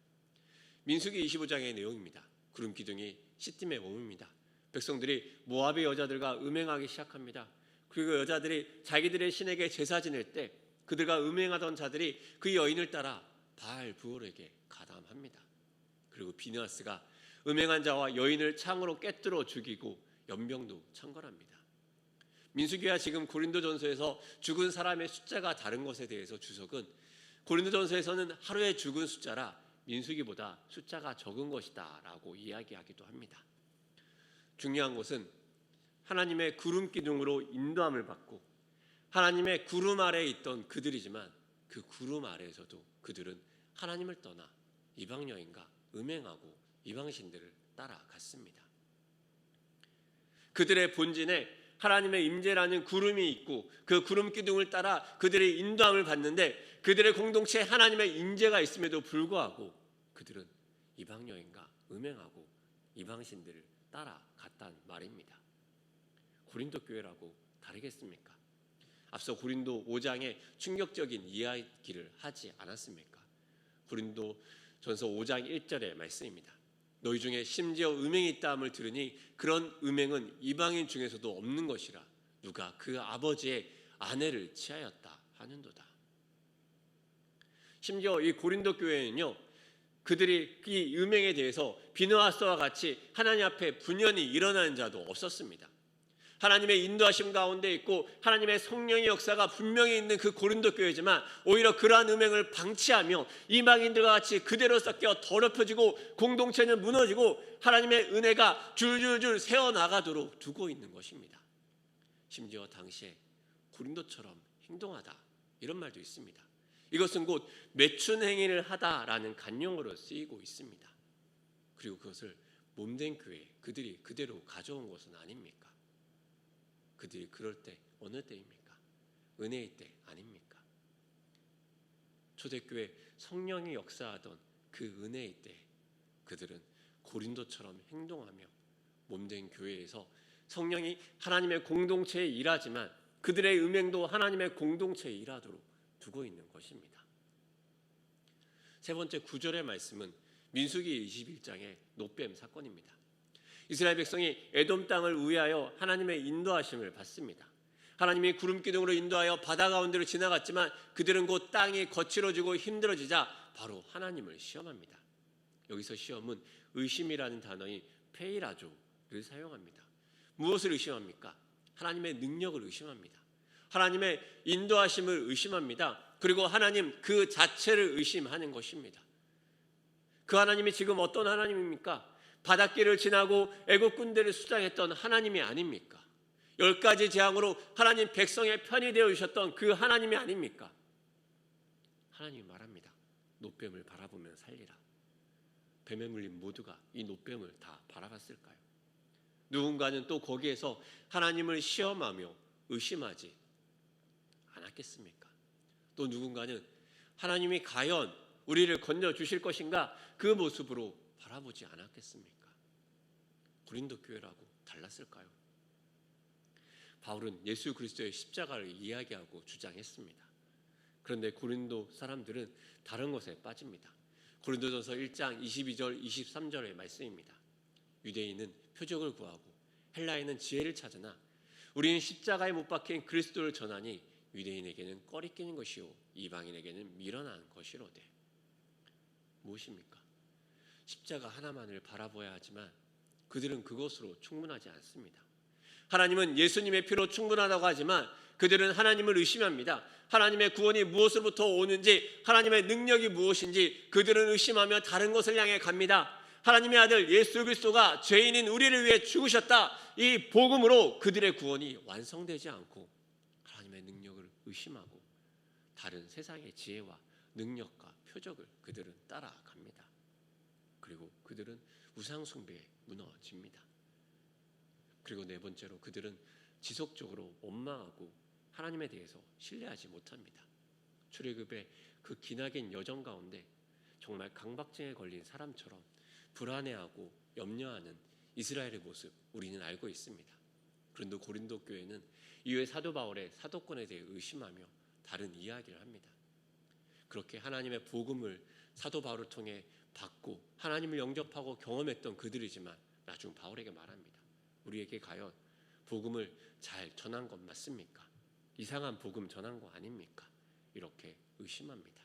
민수기 25장의 내용입니다. 구름 기둥이 시딤에 머뭅니다. 백성들이 모압의 여자들과 음행하기 시작합니다. 그리고 여자들이 자기들의 신에게 제사 지낼 때 그들과 음행하던 자들이 그 여인을 따라 바알 부올에게 가담합니다. 그리고 비느하스가 음행한 자와 여인을 창으로 꿰뚫어 죽이고 연병도 창궐합니다. 민수기와 지금 고린도전서에서 죽은 사람의 숫자가 다른 것에 대해서 주석은 고린도전서에서는 하루에 죽은 숫자라 민수기보다 숫자가 적은 것이다 라고 이야기하기도 합니다. 중요한 것은 하나님의 구름 기둥으로 인도함을 받고 하나님의 구름 아래에 있던 그들이지만 그 구름 아래에서도 그들은 하나님을 떠나 이방 여인과 음행하고 이방신들을 따라갔습니다. 그들의 본진에 하나님의 임재라는 구름이 있고 그 구름 기둥을 따라 그들의 인도함을 받는데 그들의 공동체에 하나님의 임재가 있음에도 불구하고 그들은 이방 여인과 음행하고 이방신들을 따라갔단 말입니다. 고린도 교회라고 다르겠습니까? 앞서 고린도 5장에 충격적인 이야기를 하지 않았습니까? 고린도 전서 5장 1절의 말씀입니다. 너희 중에 심지어 음행이 있다함을 들으니 그런 음행은 이방인 중에서도 없는 것이라 누가 그 아버지의 아내를 취하였다 하는도다. 심지어 이 고린도 교회는요, 그들이 이 음행에 대해서 비느하스와 같이 하나님 앞에 분연히 일어나는 자도 없었습니다. 하나님의 인도하심 가운데 있고 하나님의 성령의 역사가 분명히 있는 그 고린도 교회지만 오히려 그러한 음행을 방치하며 이방인들과 같이 그대로 섞여 더럽혀지고 공동체는 무너지고 하나님의 은혜가 줄줄줄 새어나가도록 두고 있는 것입니다. 심지어 당시에 고린도처럼 행동하다 이런 말도 있습니다. 이것은 곧 매춘 행위를 하다라는 간용어로 쓰이고 있습니다. 그리고 그것을 몸된 교회 그들이 그대로 가져온 것은 아닙니까? 그들이 그럴 때 어느 때입니까? 은혜의 때 아닙니까? 초대교회 성령이 역사하던 그 은혜의 때 그들은 고린도처럼 행동하며 몸된 교회에서 성령이 하나님의 공동체에 일하지만 그들의 음행도 하나님의 공동체에 일하도록 두고 있는 것입니다. 세 번째 9절의 말씀은 민수기 21장의 노뱀 사건입니다. 이스라엘 백성이 에돔 땅을 우회하여 하나님의 인도하심을 받습니다. 하나님이 구름 기둥으로 인도하여 바다 가운데로 지나갔지만 그들은 곧 땅이 거칠어지고 힘들어지자 바로 하나님을 시험합니다. 여기서 시험은 의심이라는 단어인 페이라조를 사용합니다. 무엇을 의심합니까? 하나님의 능력을 의심합니다. 하나님의 인도하심을 의심합니다. 그리고 하나님 그 자체를 의심하는 것입니다. 그 하나님이 지금 어떤 하나님입니까? 바닷길을 지나고 애국 군대를 수장했던 하나님이 아닙니까? 10가지 재앙으로 하나님 백성의 편이 되어 주셨던 그 하나님이 아닙니까? 하나님이 말합니다. 노뱀을 바라보면 살리라. 뱀에 물린 모두가 이 노뱀을 다 바라봤을까요? 누군가는 또 거기에서 하나님을 시험하며 의심하지 않았겠습니까? 또 누군가는 하나님이 과연 우리를 건져주실 것인가 그 모습으로 바라보지 않았겠습니까? 고린도 교회라고 달랐을까요? 바울은 예수 그리스도의 십자가를 이야기하고 주장했습니다. 그런데 고린도 사람들은 다른 것에 빠집니다. 고린도전서 1장 22절 23절의 말씀입니다. 유대인은 표적을 구하고 헬라인은 지혜를 찾으나 우리는 십자가에 못 박힌 그리스도를 전하니 유대인에게는 꺼리끼는 것이요 이방인에게는 미련한 것이로되. 무엇입니까? 십자가 하나만을 바라봐야 하지만 그들은 그것으로 충분하지 않습니다. 하나님은 예수님의 피로 충분하다고 하지만 그들은 하나님을 의심합니다. 하나님의 구원이 무엇으로부터 오는지, 하나님의 능력이 무엇인지 그들은 의심하며 다른 것을 향해 갑니다. 하나님의 아들 예수 그리스도가 죄인인 우리를 위해 죽으셨다. 이 복음으로 그들의 구원이 완성되지 않고 하나님의 능력을 의심하고 다른 세상의 지혜와 능력과 표적을 그들은 따라갑니다. 그리고 그들은 우상 숭배에 무너집니다. 그리고 네 번째로 그들은 지속적으로 원망하고 하나님에 대해서 신뢰하지 못합니다. 출애굽의 그 기나긴 여정 가운데 정말 강박증에 걸린 사람처럼 불안해하고 염려하는 이스라엘의 모습 우리는 알고 있습니다. 그런데 고린도 교회는 이후에 사도 바울의 사도권에 대해 의심하며 다른 이야기를 합니다. 그렇게 하나님의 복음을 사도 바울을 통해 받고 하나님을 영접하고 경험했던 그들이지만 나중 바울에게 말합니다. 우리에게 과연 복음을 잘 전한 것 맞습니까? 이상한 복음 전한 거 아닙니까? 이렇게 의심합니다.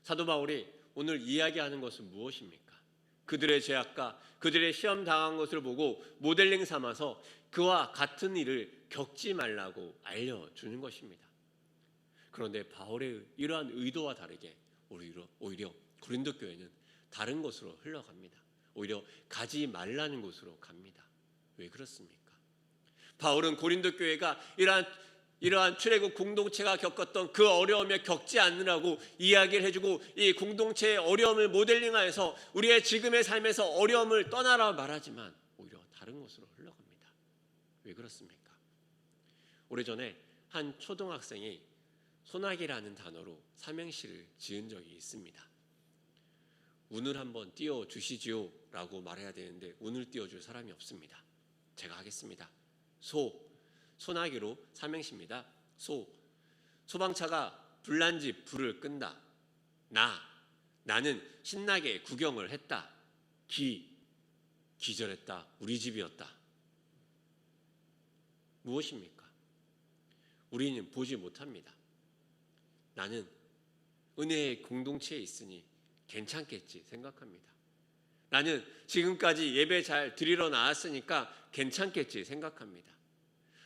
사도 바울이 오늘 이야기하는 것은 무엇입니까? 그들의 죄악과 그들의 시험 당한 것을 보고 모델링 삼아서 그와 같은 일을 겪지 말라고 알려주는 것입니다. 그런데 바울의 이러한 의도와 다르게 오히려 고린도 교회는 다른 곳으로 흘러갑니다. 오히려 가지 말라는 곳으로 갑니다. 왜 그렇습니까? 바울은 고린도 교회가 이러한 출애굽 공동체가 겪었던 그 어려움에 겪지 않으라고 이야기를 해주고 이 공동체의 어려움을 모델링하여서 우리의 지금의 삶에서 어려움을 떠나라 말하지만 오히려 다른 곳으로 흘러갑니다. 왜 그렇습니까? 오래전에 한 초등학생이 소나기라는 단어로 삼행시를 지은 적이 있습니다. 운을 한번 띄워주시지요 라고 말해야 되는데 운을 띄워줄 사람이 없습니다. 제가 하겠습니다. 소나기로 삼행시입니다. 소방차가 불난집 불을 끈다. 나는 신나게 구경을 했다. 기절했다. 우리 집이었다. 무엇입니까? 우리는 보지 못합니다. 나는 은혜의 공동체에 있으니 괜찮겠지 생각합니다. 나는 지금까지 예배 잘 드리러 나왔으니까 괜찮겠지 생각합니다.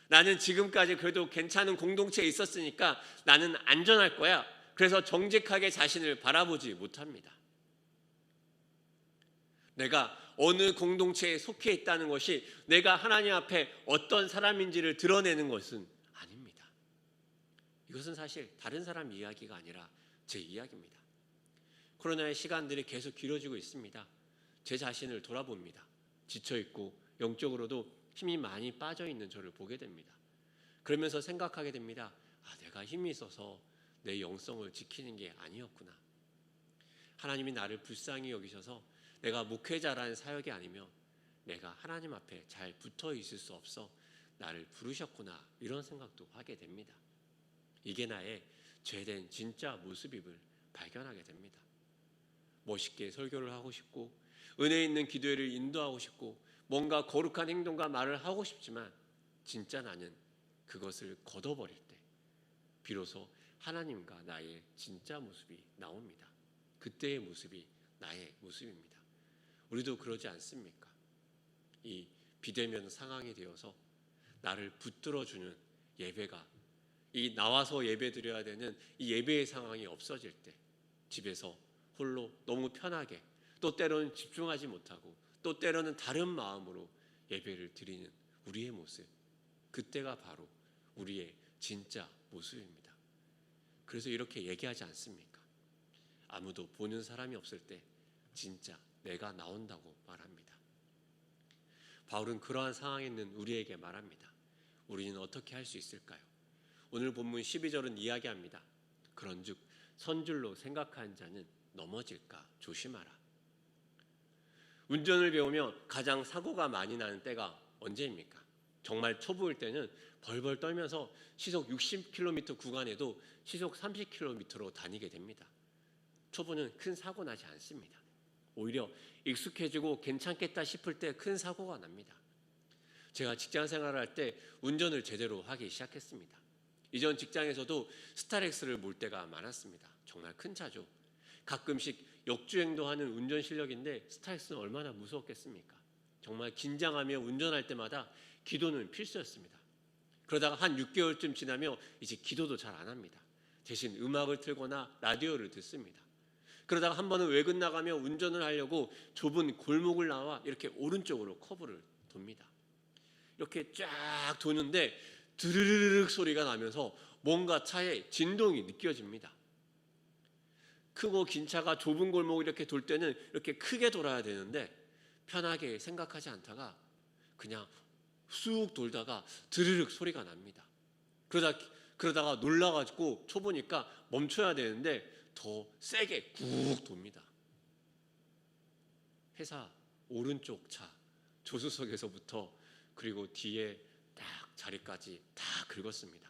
나는 지금까지 그래도 괜찮은 공동체에 있었으니까 나는 안전할 거야. 그래서 정직하게 자신을 바라보지 못합니다. 내가 어느 공동체에 속해 있다는 것이 내가 하나님 앞에 어떤 사람인지를 드러내는 것은 아닙니다. 이것은 사실 다른 사람 이야기가 아니라 제 이야기입니다. 코로나의 시간들이 계속 길어지고 있습니다. 제 자신을 돌아봅니다. 지쳐있고 영적으로도 힘이 많이 빠져있는 저를 보게 됩니다. 그러면서 생각하게 됩니다. 내가 힘이 있어서 내 영성을 지키는 게 아니었구나. 하나님이 나를 불쌍히 여기셔서 내가 목회자라는 사역이 아니면 내가 하나님 앞에 잘 붙어 있을 수 없어 나를 부르셨구나. 이런 생각도 하게 됩니다. 이게 나의 죄된 진짜 모습임을 발견하게 됩니다. 멋있게 설교를 하고 싶고 은혜 있는 기도회를 인도하고 싶고 뭔가 거룩한 행동과 말을 하고 싶지만 진짜 나는 그것을 걷어버릴 때 비로소 하나님과 나의 진짜 모습이 나옵니다. 그때의 모습이 나의 모습입니다. 우리도 그러지 않습니까? 이 비대면 상황이 되어서 나를 붙들어주는 예배가 이 나와서 예배 드려야 되는 이 예배의 상황이 없어질 때 집에서 홀로 너무 편하게 또 때로는 집중하지 못하고 또 때로는 다른 마음으로 예배를 드리는 우리의 모습, 그때가 바로 우리의 진짜 모습입니다. 그래서 이렇게 얘기하지 않습니까? 아무도 보는 사람이 없을 때 진짜 내가 나온다고 말합니다. 바울은 그러한 상황에 있는 우리에게 말합니다. 우리는 어떻게 할 수 있을까요? 오늘 본문 12절은 이야기합니다. 그런즉 선줄로 생각하는 자는 넘어질까 조심하라. 운전을 배우며 가장 사고가 많이 나는 때가 언제입니까? 정말 초보일 때는 벌벌 떨면서 시속 60km 구간에도 시속 30km로 다니게 됩니다. 초보는 큰 사고 나지 않습니다. 오히려 익숙해지고 괜찮겠다 싶을 때 큰 사고가 납니다. 제가 직장 생활을 할 때 운전을 제대로 하기 시작했습니다. 이전 직장에서도 스타렉스를 몰 때가 많았습니다. 정말 큰 차죠. 가끔씩 역주행도 하는 운전 실력인데 스타렉스는 얼마나 무서웠겠습니까? 정말 긴장하며 운전할 때마다 기도는 필수였습니다. 그러다가 한 6개월쯤 지나며 이제 기도도 잘 안 합니다. 대신 음악을 틀거나 라디오를 듣습니다. 그러다가 한 번은 외근 나가며 운전을 하려고 좁은 골목을 나와 이렇게 오른쪽으로 커브를 돕니다. 이렇게 쫙 도는데 드르르륵 소리가 나면서 뭔가 차에 진동이 느껴집니다. 크고 긴 차가 좁은 골목을 이렇게 돌 때는 이렇게 크게 돌아야 되는데 편하게 생각하지 않다가 그냥 쑥 돌다가 드르륵 소리가 납니다. 그러다가 놀라가지고 초보니까 멈춰야 되는데 더 세게 꾹 돕니다. 회사 오른쪽 차 조수석에서부터 그리고 뒤에 딱 자리까지 다 긁었습니다.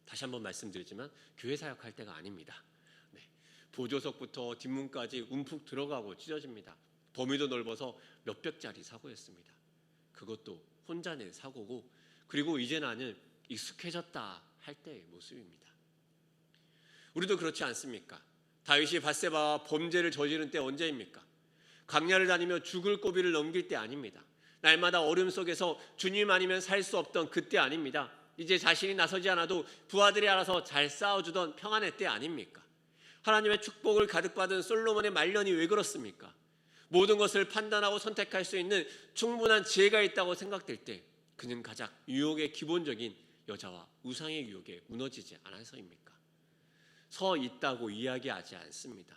다시 한번 말씀드리지만 교회 사역할 때가 아닙니다. 보조석부터 뒷문까지 움푹 들어가고 찢어집니다. 범위도 넓어서 몇백짜리 사고였습니다. 그것도 혼자 낸 사고고 그리고 이제 나는 익숙해졌다 할 때의 모습입니다. 우리도 그렇지 않습니까? 다윗이 밧세바와 범죄를 저지른 때 언제입니까? 광야를 다니며 죽을 고비를 넘길 때 아닙니다. 날마다 얼음 속에서 주님 아니면 살 수 없던 그때 아닙니다. 이제 자신이 나서지 않아도 부하들이 알아서 잘 싸워주던 평안의 때 아닙니까? 하나님의 축복을 가득 받은 솔로몬의 말년이 왜 그렇습니까? 모든 것을 판단하고 선택할 수 있는 충분한 지혜가 있다고 생각될 때 그는 가장 유혹의 기본적인 여자와 우상의 유혹에 무너지지 않아서입니까? 서 있다고 이야기하지 않습니다.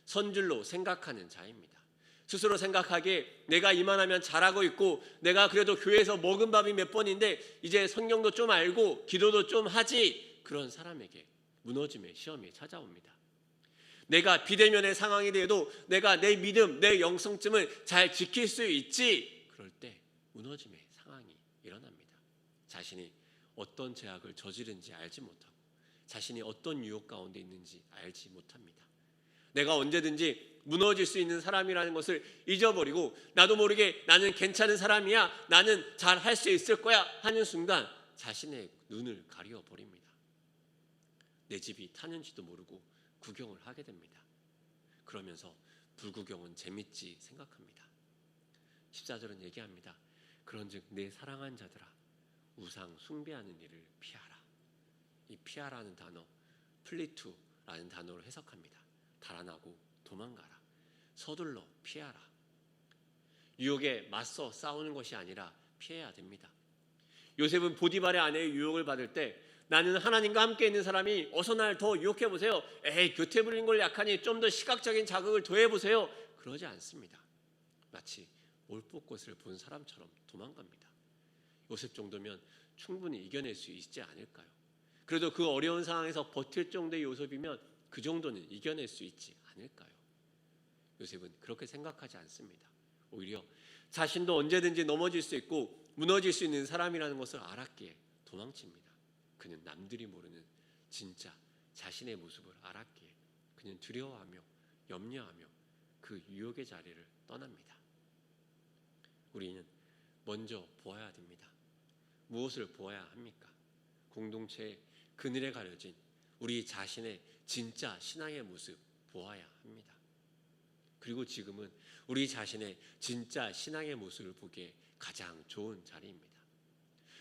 선줄로 생각하는 자입니다. 스스로 생각하기에 내가 이만하면 잘하고 있고 내가 그래도 교회에서 먹은 밥이 몇 번인데 이제 성경도 좀 알고 기도도 좀 하지, 그런 사람에게 무너짐의 시험이 찾아옵니다. 내가 비대면의 상황이 돼도 내가 내 믿음, 내 영성쯤을 잘 지킬 수 있지, 그럴 때 무너짐의 상황이 일어납니다. 자신이 어떤 죄악을 저지른지 알지 못하고 자신이 어떤 유혹 가운데 있는지 알지 못합니다. 내가 언제든지 무너질 수 있는 사람이라는 것을 잊어버리고 나도 모르게 나는 괜찮은 사람이야, 나는 잘 할 수 있을 거야 하는 순간 자신의 눈을 가려버립니다. 내 집이 타는지도 모르고 구경을 하게 됩니다. 그러면서 불구경은 재밌지 생각합니다. 14절은 얘기합니다. 그런즉 내 사랑한 자들아 우상 숭배하는 일을 피하라. 이 피하라는 단어 플리투라는 단어로 해석합니다. 달아나고 도망가라. 서둘러 피하라. 유혹에 맞서 싸우는 것이 아니라 피해야 됩니다. 요셉은 보디발의 아내의 유혹을 받을 때 나는 하나님과 함께 있는 사람이 어서 날 더 유혹해보세요. 에이 교태 부리는 걸 약하니 좀 더 시각적인 자극을 더해보세요. 그러지 않습니다. 마치 올복것을 본 사람처럼 도망갑니다. 요셉 정도면 충분히 이겨낼 수 있지 않을까요? 그래도 그 어려운 상황에서 버틸 정도의 요셉이면 그 정도는 이겨낼 수 있지 않을까요? 요셉은 그렇게 생각하지 않습니다. 오히려 자신도 언제든지 넘어질 수 있고 무너질 수 있는 사람이라는 것을 알았기에 도망칩니다. 그는 남들이 모르는 진짜 자신의 모습을 알았기에 그는 두려워하며 염려하며 그 유혹의 자리를 떠납니다. 우리는 먼저 보아야 됩니다. 무엇을 보아야 합니까? 공동체의 그늘에 가려진 우리 자신의 진짜 신앙의 모습 보아야 합니다. 그리고 지금은 우리 자신의 진짜 신앙의 모습을 보기에 가장 좋은 자리입니다.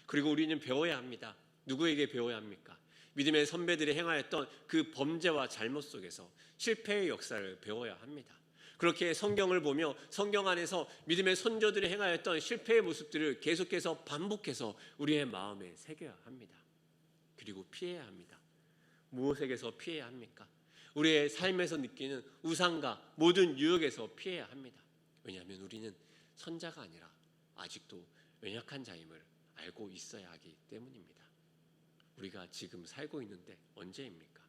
그리고 우리는 배워야 합니다. 누구에게 배워야 합니까? 믿음의 선배들이 행하였던 그 범죄와 잘못 속에서 실패의 역사를 배워야 합니다. 그렇게 성경을 보며 성경 안에서 믿음의 선조들이 행하였던 실패의 모습들을 계속해서 반복해서 우리의 마음에 새겨야 합니다. 그리고 피해야 합니다. 무엇에게서 피해야 합니까? 우리의 삶에서 느끼는 우상과 모든 유혹에서 피해야 합니다. 왜냐하면 우리는 선자가 아니라 아직도 연약한 자임을 알고 있어야 하기 때문입니다. 우리가 지금 살고 있는데 언제입니까?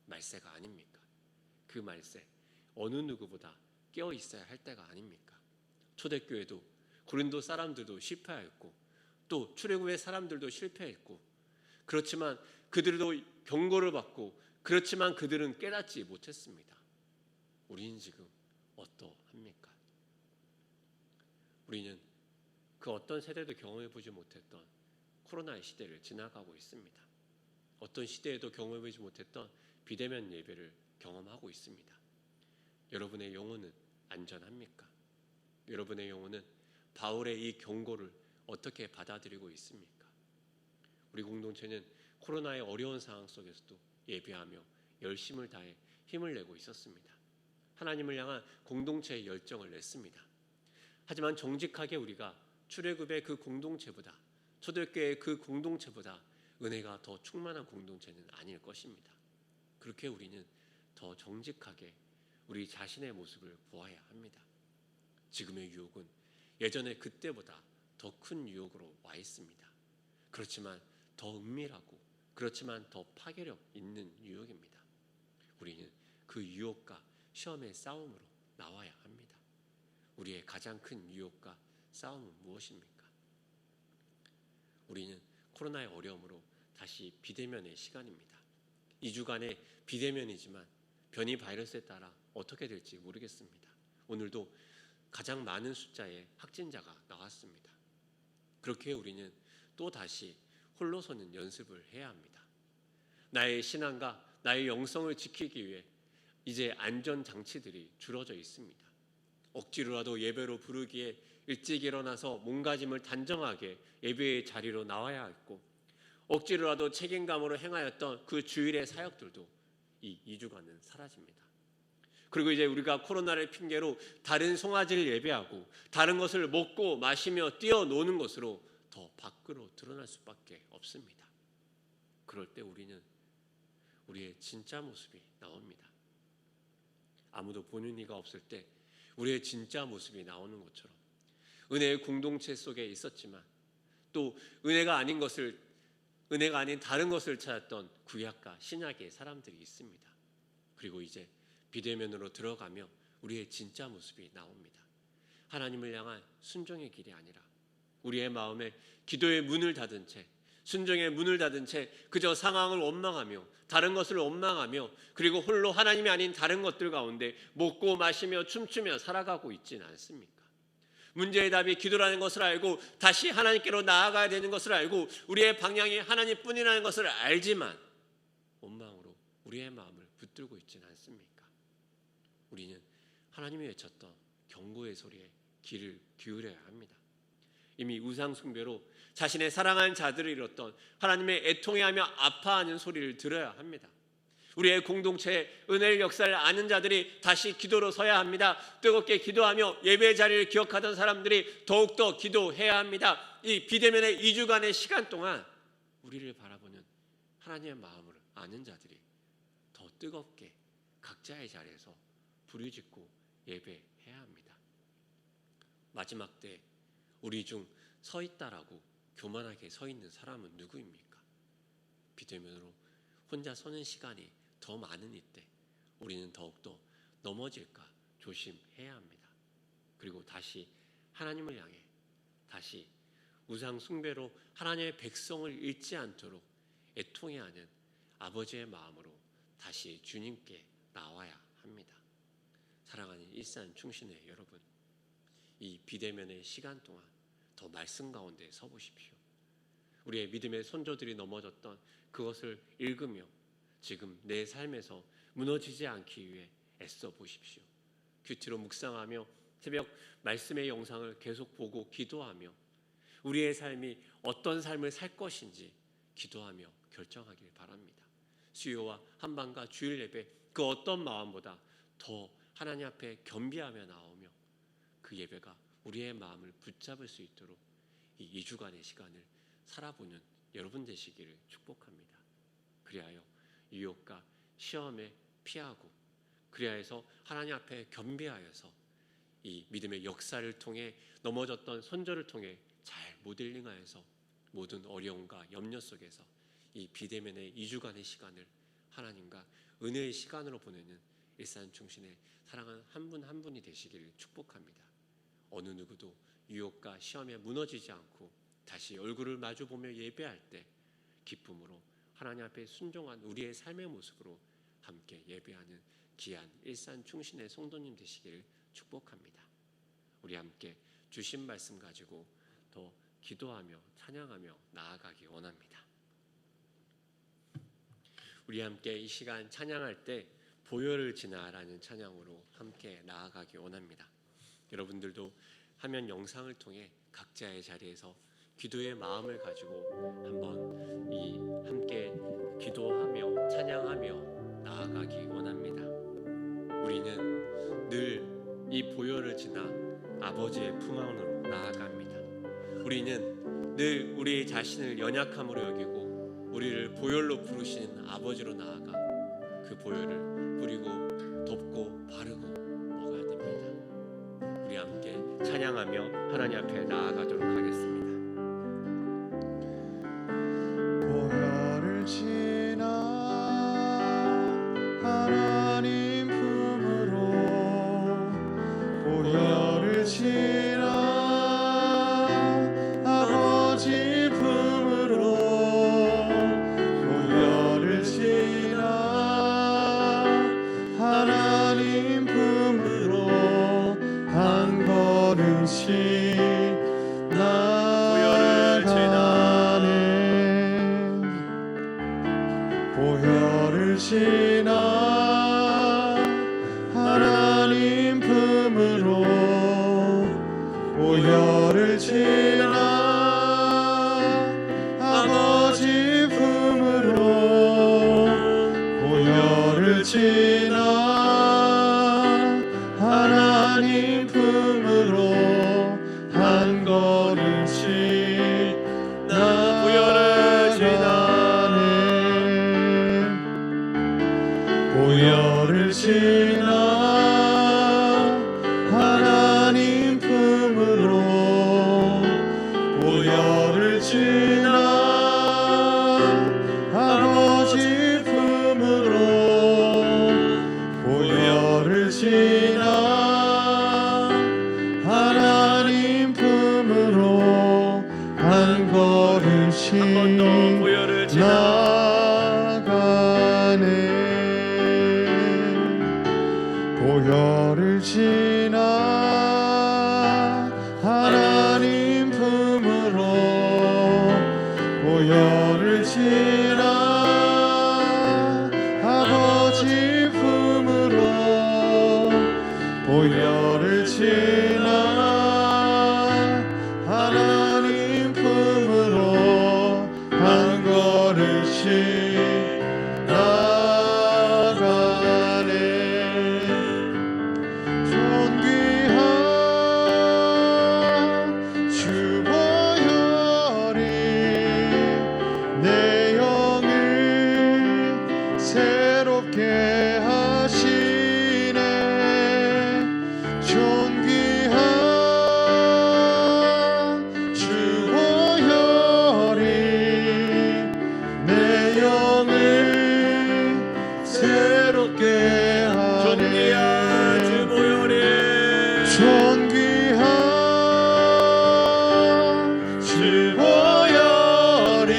말세가 아닙니까? 그 말세 어느 누구보다 깨어 있어야 할 때가 아닙니까? 초대교회도 고린도 사람들도 실패하였고 또 출애굽의 사람들도 실패했고, 그렇지만 그들도 경고를 받고, 그렇지만 그들은 깨닫지 못했습니다. 우리는 지금 어떠합니까? 우리는 그 어떤 세대도 경험해보지 못했던 코로나의 시대를 지나가고 있습니다. 어떤 시대에도 경험해보지 못했던 비대면 예배를 경험하고 있습니다. 여러분의 영혼은 안전합니까? 여러분의 영혼은 바울의 이 경고를 어떻게 받아들이고 있습니까? 우리 공동체는 코로나의 어려운 상황 속에서도 예배하며 열심을 다해 힘을 내고 있었습니다. 하나님을 향한 공동체의 열정을 냈습니다. 하지만 정직하게 우리가 출애굽의 그 공동체보다, 초대교회의 그 공동체보다 은혜가 더 충만한 공동체는 아닐 것입니다. 그렇게 우리는 더 정직하게 우리 자신의 모습을 보아야 합니다. 지금의 유혹은 예전에 그때보다 더 큰 유혹으로 와 있습니다. 그렇지만 더 은밀하고, 그렇지만 더 파괴력 있는 유혹입니다. 우리는 그 유혹과 시험의 싸움으로 나와야 합니다. 우리의 가장 큰 유혹과 싸움은 무엇입니까? 우리는 코로나의 어려움으로 다시 비대면의 시간입니다. 2주간의 비대면이지만 변이 바이러스에 따라 어떻게 될지 모르겠습니다. 오늘도 가장 많은 숫자의 확진자가 나왔습니다. 그렇게 우리는 또 다시 홀로 서는 연습을 해야 합니다. 나의 신앙과 나의 영성을 지키기 위해 이제 안전장치들이 줄어져 있습니다. 억지로라도 예배로 부르기에 일찍 일어나서 몸가짐을 단정하게 예배의 자리로 나와야 했고, 억지로라도 책임감으로 행하였던 그 주일의 사역들도 이 2주간은 사라집니다. 그리고 이제 우리가 코로나를 핑계로 다른 송아지를 예배하고 다른 것을 먹고 마시며 뛰어노는 것으로 더 밖으로 드러날 수밖에 없습니다. 그럴 때 우리는 우리의 진짜 모습이 나옵니다. 아무도 보는 이가 없을 때 우리의 진짜 모습이 나오는 것처럼 은혜의 공동체 속에 있었지만 또 은혜가 아닌 다른 것을 찾았던 구약과 신약의 사람들이 있습니다. 그리고 이제 비대면으로 들어가며 우리의 진짜 모습이 나옵니다. 하나님을 향한 순종의 길이 아니라 우리의 마음에 기도의 문을 닫은 채, 순종의 문을 닫은 채 그저 상황을 원망하며 다른 것을 원망하며 그리고 홀로 하나님이 아닌 다른 것들 가운데 먹고 마시며 춤추며 살아가고 있지는 않습니까? 문제의 답이 기도라는 것을 알고 다시 하나님께로 나아가야 되는 것을 알고 우리의 방향이 하나님뿐이라는 것을 알지만 원망으로 우리의 마음을 붙들고 있지는 않습니까? 우리는 하나님이 외쳤던 경고의 소리에 귀를 기울여야 합니다. 이미 우상 숭배로 자신의 사랑하는 자들을 잃었던 하나님의 애통해하며 아파하는 소리를 들어야 합니다. 우리의 공동체의 은혜의 역사를 아는 자들이 다시 기도로 서야 합니다. 뜨겁게 기도하며 예배의 자리를 기억하던 사람들이 더욱더 기도해야 합니다. 이 비대면의 2주간의 시간 동안 우리를 바라보는 하나님의 마음을 아는 자들이 더 뜨겁게 각자의 자리에서 부르짖고 예배해야 합니다. 마지막 때 우리 중 서 있다라고 교만하게 서 있는 사람은 누구입니까? 비대면으로 혼자 서는 시간이 더 많은 이때 우리는 더욱더 넘어질까 조심해야 합니다. 그리고 다시 하나님을 향해 다시 우상 숭배로 하나님의 백성을 잃지 않도록 애통해하는 아버지의 마음으로 다시 주님께 나와야 합니다. 사랑하는 일산 충신회 여러분, 이 비대면의 시간 동안 더 말씀 가운데 서보십시오. 우리의 믿음의 선조들이 넘어졌던 그것을 읽으며 지금 내 삶에서 무너지지 않기 위해 애써 보십시오. 큐티로 묵상하며 새벽 말씀의 영상을 계속 보고 기도하며 우리의 삶이 어떤 삶을 살 것인지 기도하며 결정하길 바랍니다. 수요와 한밤과 주일 예배 그 어떤 마음보다 더 하나님 앞에 겸비하며 나오며 그 예배가 우리의 마음을 붙잡을 수 있도록 이 2주간의 시간을 살아보는 여러분 되시기를 축복합니다. 그리하여 유혹과 시험에 피하고 그리하여서 하나님 앞에 겸비하여서 이 믿음의 역사를 통해 넘어졌던 선조를 통해 잘 모델링하여서 모든 어려움과 염려 속에서 이 비대면의 2주간의 시간을 하나님과 은혜의 시간으로 보내는 일산중신의 사랑하는 한 분 한 분이 되시기를 축복합니다. 어느 누구도 유혹과 시험에 무너지지 않고 다시 얼굴을 마주보며 예배할 때 기쁨으로 하나님 앞에 순종한 우리의 삶의 모습으로 함께 예배하는 귀한 일산중신의 성도님 되시기를 축복합니다. 우리 함께 주신 말씀 가지고 더 기도하며 찬양하며 나아가기 원합니다. 우리 함께 이 시간 찬양할 때 보혈을 지나라는 찬양으로 함께 나아가기 원합니다. 여러분들도 화면 영상을 통해 각자의 자리에서 기도의 마음을 가지고 한번 이 함께 기도하며 찬양하며 나아가기 원합니다. 우리는 늘 이 보혈을 지나 아버지의 품 안으로 나아갑니다. 우리는 늘 우리 자신을 연약함으로 여기고 우리를 보혈로 부르시는 아버지로 나아가 그 보혈을 뿌리고 덮고 바르고 먹어야 됩니다. 우리 함께 찬양하며 하나님 앞에 나아가도록 하겠습니다. 보혈을 지나 하나님 품으로 보혈을 지나 아버지 품으로 보혈을 지나 하나님 품으로 한 걸음씩 나아가네. 보혈을 지나 하나님 품으로 보혈을 지나 아버지 품으로 보혈을 지나 하나님 품으로 한 걸음씩 나아가네. 보혈을 지나 하나님 품으로 보혈을 지나 아버지 품으로 보혈을 지나 하나님 품으로 한 걸음씩 한 번 더 보혈을 지나 나아가네. 보혈을 지나 하나님 품으로 보혈을 지나 아버지 품으로 보혈을 지나 하나님 품으로 한 걸음씩 나아가네. 존귀한 주 보혈이 내 영을 새롭게 하시네. 존귀한 주 보혈이 내 영을 새롭게 하네. 존귀한 주 보혈이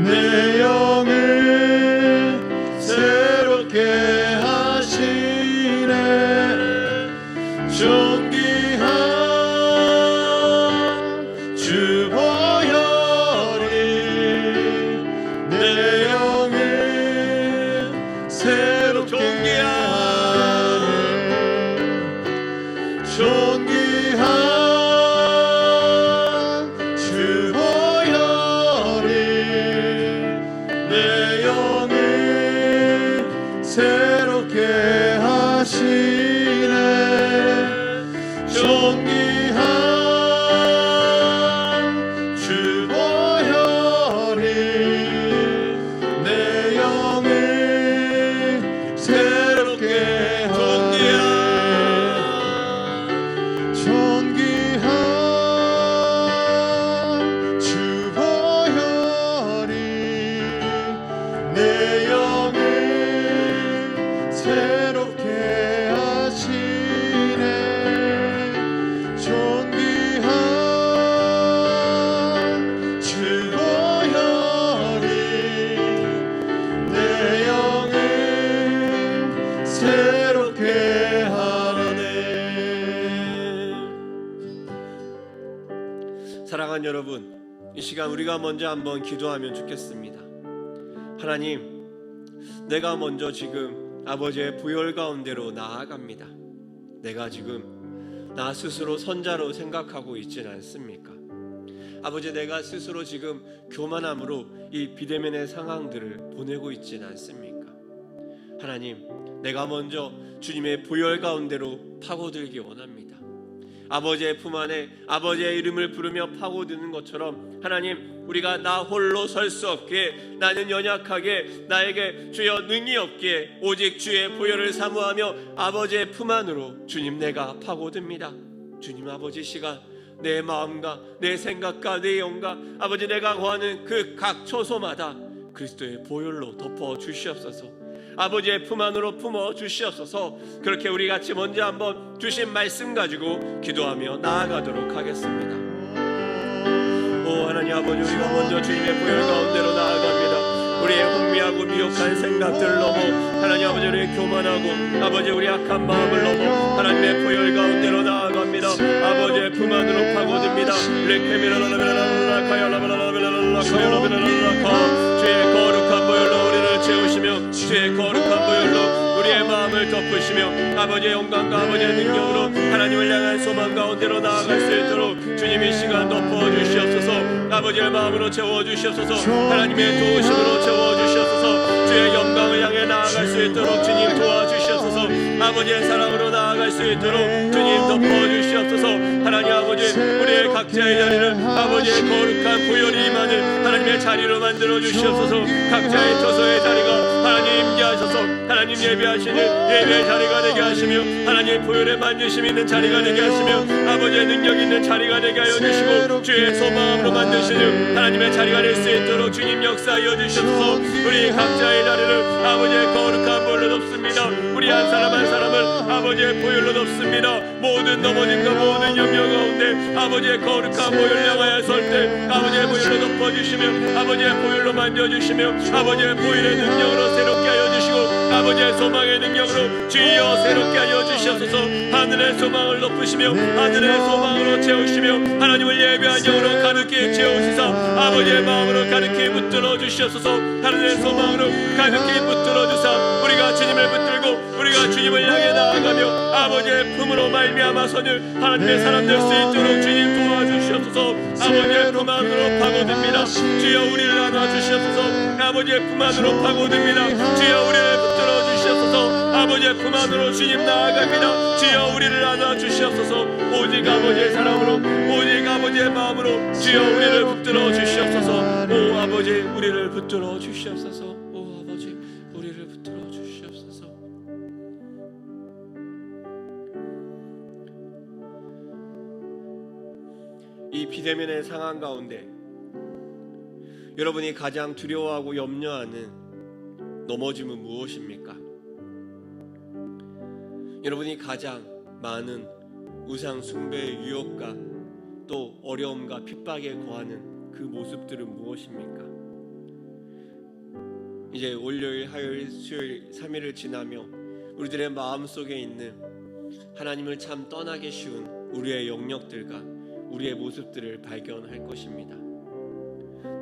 내 영을 새롭게 하시네. 존귀한 주 보혈이 내 영을 새롭게 하네. 존귀한 주 보혈이 내 영을 새롭게 하시네. 존귀한 주 보혈이 내 영을 새롭게 하네. 존귀한 주 보혈이 사랑하는 여러분, 이 시간 우리가 먼저 한번 기도하면 좋겠습니다. 하나님, 내가 먼저 지금 아버지의 보혈 가운데로 나아갑니다. 내가 지금 나 스스로 선자로 생각하고 있지는 않습니까? 아버지, 내가 스스로 지금 교만함으로 이 비대면의 상황들을 보내고 있지는 않습니까? 하나님, 내가 먼저 주님의 보혈 가운데로 파고들기 원합니다. 아버지의 품 안에 아버지의 이름을 부르며 파고드는 것처럼 하나님, 우리가 나 홀로 설 수 없기에, 나는 연약하게, 나에게 주여 능이 없기에 오직 주의 보혈을 사모하며 아버지의 품 안으로 주님 내가 파고듭니다. 주님, 아버지 시간 내 마음과 내 생각과 내 영과 아버지 내가 구하는 그 각 초소마다 그리스도의 보혈로 덮어 주시옵소서. 아버지의 품 안으로 품어 주시옵소서. 그렇게 우리 같이 먼저 한번 주신 말씀 가지고 기도하며 나아가도록 하겠습니다. 오 하나님 아버지, 우리가 먼저 주님의 보혈 가운데로 나아갑니다. 우리의 혼미하고 미혹한 생각들 넘어 하나님 아버지, 우리의 교만하고 아버지 우리 악한 마음을 넘어 하나님의 보혈 가운데로 나아갑니다. 아버지의 품 안으로 파고듭니다. 주의 거룩한 보혈로 우리를 채우시며 주의 거룩한 보혈로 우리의 마음을 덮으시며 아버지의 영광과 아버지의 능력으로 하나님을 향한 소망 가운데로 나아갈 수 있도록 주님 이 시간 덮어주시옵소서. 아버지의 마음으로 채워주시옵소서. 하나님의 도우심으로 채워주시옵소서. 주의 영광을 향해 나아갈 수 있도록 주님 도와주시옵소서. 아버지의 사랑으로 나아갈 수 있도록 주님 덮어주시옵소서. 하나님 아버지, 우리의 각자의 자리를 아버지의 거룩한 보혈이 임하는 하나님의 자리로 만들어 주시옵소서. 각자의 처소의 자리가 하나님 임재하셔서 하나님 예배하시는 예배의 자리가 되게 하시며 하나님 보혈의 만지심이 있는 자리가 되게 하시며 아버지의 능력이 있는 자리가 되게 하여 주시고 주의 소망으로 만드시는 하나님의 자리가 될 수 있도록 주님 역사하여 주시옵소서. 우리 각자의 자리를 아버지의 거룩한 보혈로 덮습니다. 우리 한 사람 한 사람을 아버지의 보혈로 덮습니다. 모든 넘어짐과 모든 염려 가운데 아버지의 거룩한 보혈을 향하여 설 때 아버지의 보혈로 덮어주시며 아버지의 보혈로 만져주시며 아버지의 보혈의 능력으로 새롭게 하여 주시고 아버지의 소망의 능력으로 주여 새롭게 하여 주시옵소서. 하늘의 소망을 높이시며 하늘의 소망으로 채우시며 하나님을 예배한 영으로 가득히 채우시사 아버지의 마음으로 가득히 붙들어 주시옵소서. 하늘의 소망으로 가득히 붙들어 주사 우리가 주님을 붙들고 우리가 주님을 향해 나아가며 아버지의 품으로 말미암아서는 하나님의 사람 될 수 있도록 주님 도와주시옵소서. 아버지의 품 안으로 파고듭니다. 주여 우리를 안아주시옵소서. 아버지의 품 안으로 파고듭니다. 주여 우리를 붙들어 주시옵소서. 아버지의 품 안으로 주님 나아갑니다. 주여 우리를 안아주시옵소서. 오직 아버지의 사랑으로 오직 아버지의 마음으로 주여 우리를 붙들어 주시옵소서. 오 아버지, 우리를 붙들어 주시옵소서. 오 아버지, 우리를 붙들어 주시옵소서. 이 비대면의 상황 가운데 여러분이 가장 두려워하고 염려하는 넘어짐은 무엇입니까? 여러분이 가장 많은 우상 숭배의 유혹과 또 어려움과 핍박에 거하는 그 모습들은 무엇입니까? 이제 월요일, 화요일, 수요일 3일을 지나며 우리들의 마음속에 있는 하나님을 참 떠나기 쉬운 우리의 영역들과 우리의 모습들을 발견할 것입니다.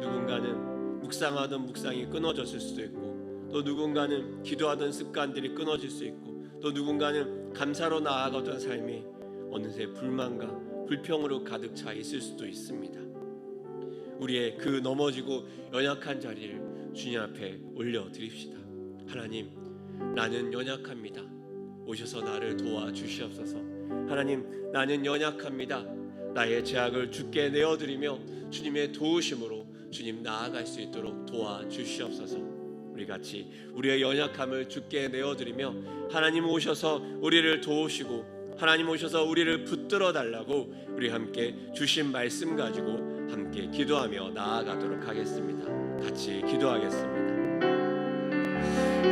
누군가는 묵상하던 묵상이 끊어졌을 수도 있고 또 누군가는 기도하던 습관들이 끊어질 수 있고 또 누군가는 감사로 나아가던 삶이 어느새 불만과 불평으로 가득 차 있을 수도 있습니다. 우리의 그 넘어지고 연약한 자리를 주님 앞에 올려드립시다. 하나님, 나는 연약합니다. 오셔서 나를 도와주시옵소서. 하나님, 나는 연약합니다. 나의 죄악을 주께 내어드리며 주님의 도우심으로 주님 나아갈 수 있도록 도와주시옵소서. 우리 같이 우리의 연약함을 주께 내어드리며 하나님 오셔서 우리를 도우시고 하나님 오셔서 우리를 붙들어 달라고 우리 함께 주신 말씀 가지고 함께 기도하며 나아가도록 하겠습니다. 같이 기도하겠습니다.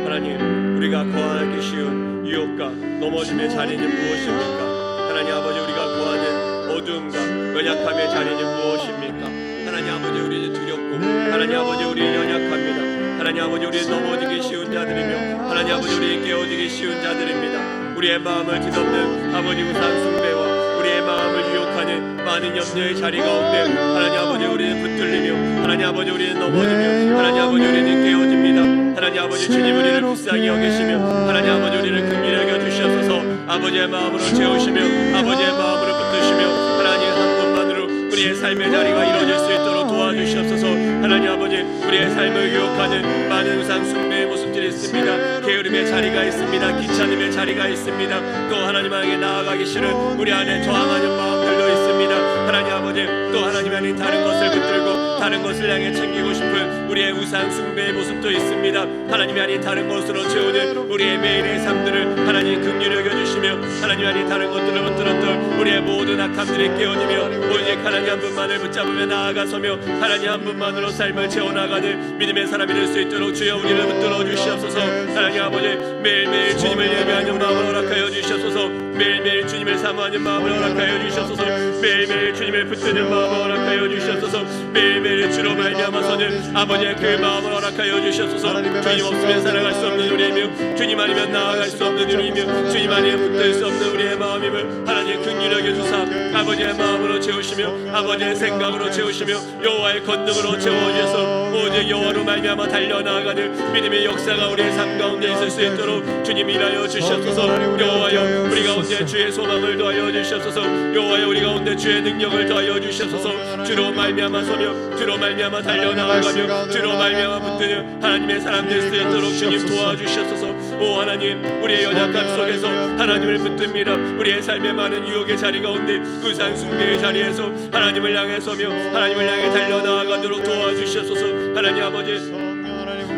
하나님, 우리가 거하기 쉬운 유혹과 넘어짐의 자리는 무엇입니까? 하나님 아버지, 우리가 구하는 어두움과 연약함의 자리는 무엇입니까? 하나님 아버지, 우리는 두렵고 하나님 아버지, 우리는 연약합니다. 하나님 아버지, 우리는 넘어지기 쉬운 자들이며 하나님 아버지, 우리는 깨어지기 쉬운 자들입니다. 우리의 마음을 뒤덮는 아버지 우상 숭배와 우리의 마음을 유혹하는 많은 염려의 자리 가운데 하나님 아버지 우리는 붙들리며 하나님 아버지 우리는 넘어지며 하나님 아버지 우리는 깨어집니다. 하나님 아버지 주님 우리를 불쌍히 여기시며 하나님 아버지 우리를 긍휼히 여겨 주시옵소서. 아버지의 마음으로 채우시며 아버지의 마음으로 붙드시며 하나님 한 분만으로 우리의 삶의 자리가 이루어질 수 있도록 도와주시옵소서. 하나님 아버지 우리의 삶을 유혹하는 많은 우상 숭배의 모습들이 있습니다. 게으름의 자리가 있습니다. 귀찮음의 자리가 있습니다. 또 하나님 안에 나아가기 싫은 우리 안에 저항하는 마음들도 있습니다. 하나님 아버지 또 하나님 안에 다른 것을 붙들고 다른 것을 향해 챙기고 싶은 우리의 우상 숭배의 모습도 있습니다. 하나님 안에 다른 것으로 채우는 우리의 매일의 삶들을 하나님 긍휼히 여겨주시며 하나님 안에 다른 것들을 붙들었던 우리의 모든 악함들이 깨어지며 오직 하나님 한 분만을 붙잡으며 나아가서며 하나님 한 분만으로 삶을 채워나가는 믿음의 사람이 될 수 있도록 주여 우리를 붙들어 주시옵소서. 하나님 아버지 매일매일 주님을 예배하는 마음을 허락하여 주시옵소서. 매일매일 주님을 사모하는 마음을 허락하여 주시옵소서. 매일매일 주님을 붙드는 마음을 허락하여 주시옵소서. 매일매일 주로 말미암아서는 아버지의 그 마음을 허락하여 주시옵소서. 주님 없으면 살아갈 수 없는 우리이며 주님 아니면 나아갈 수 없는 우리이며 주님 아니면 붙들 수 없는 우리의 마음임을 하나님 긍휼히 여겨주사 아버지의 마음으로 채우시며 아버지의 생각으로 채우시며 여호와의 권능으로 채워주셔서 오직 여호와로 말미암아 달려나가는 믿음의 역사가 우리의 삶 가운데 있을 수 있도록 주님 일하여 주시옵소서. 여호와여 우리 가운데 주의 소망을 더하여 주시옵소서. 여호와여 우리 가운데 주의 능력을 더하여 주시옵소서. 주로 말미암아서며 주로 말미암아 달려나가며 주로 말미암아 붙드는 하나님의 사람 될 수 있도록 주님 도와주시옵소서. 오 하나님 우리의 연약함 속에서 하나님을 붙듭니다. 우리의 삶의 많은 유혹의 자리 가운데 우상 숭배의 자리에서 하나님을 향해 서며 하나님을 향해 달려나가도록 도와주시옵소서. 하나님 아버지